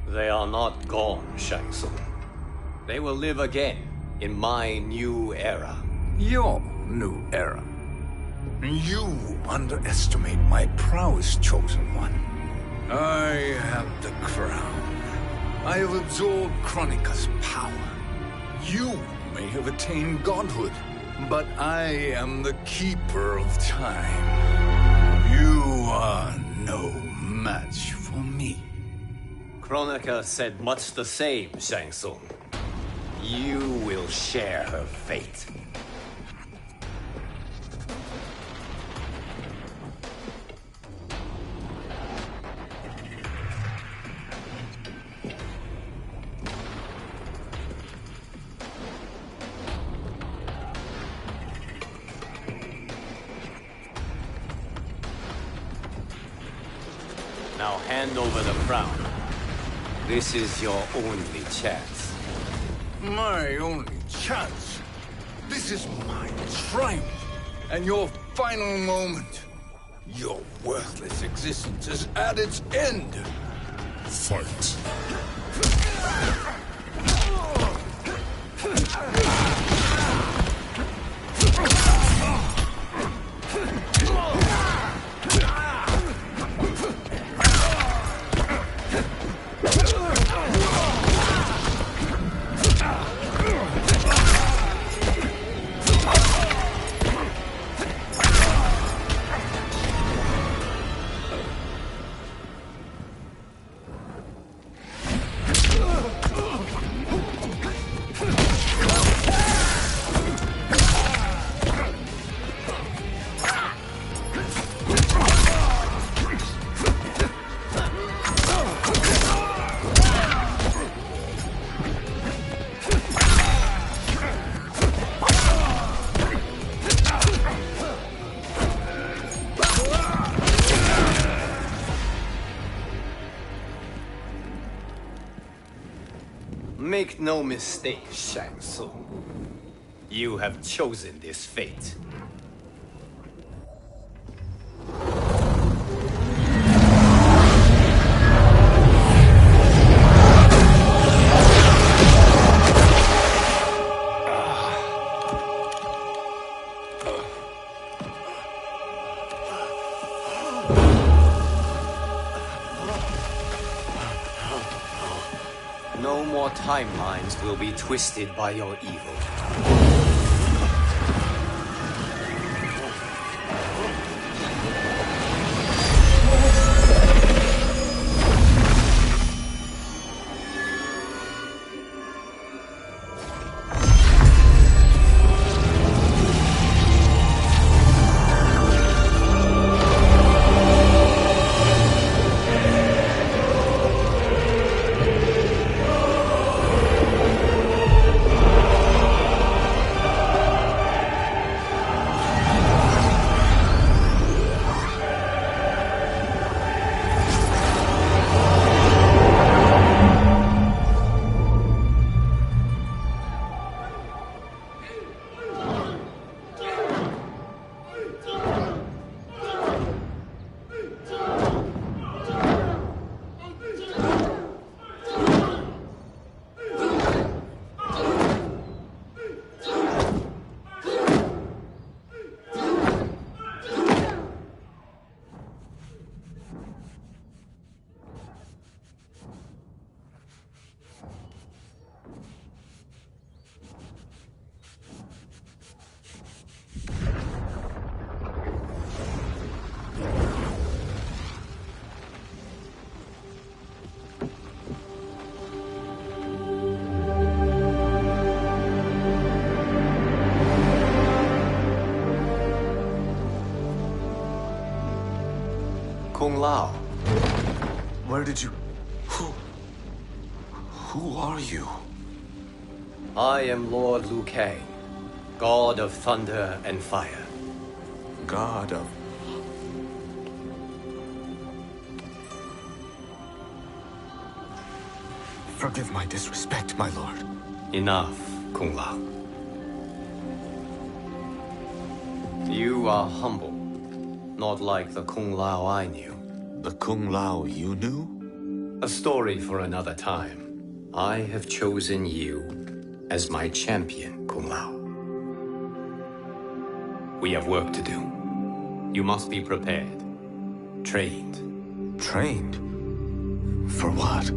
They are not gone, Shang Tsung. They will live again in my new era. Your new era. You underestimate my prowess, Chosen One. I have the crown. I have absorbed Kronika's power. You may have attained godhood, but I am the keeper of time. You are no match for me. Kronika said much the same, Shang Tsung. You will share her fate. Now hand over the crown. This is your only chance. My only chance? This is my triumph, and your final moment. Your worthless existence is at its end. Fight. Make no mistake, Shang Tsung. You have chosen this fate. No more timelines will be twisted by your evil. Kung Lao. Where did you... Who are you? I am Lord Liu Kang, God of Thunder and Fire. God of... Forgive my disrespect, my lord. Enough, Kung Lao. You are humble, not like the Kung Lao I knew. The Kung Lao you knew? A story for another time. I have chosen you as my champion, Kung Lao. We have work to do. You must be prepared. Trained. Trained? For what?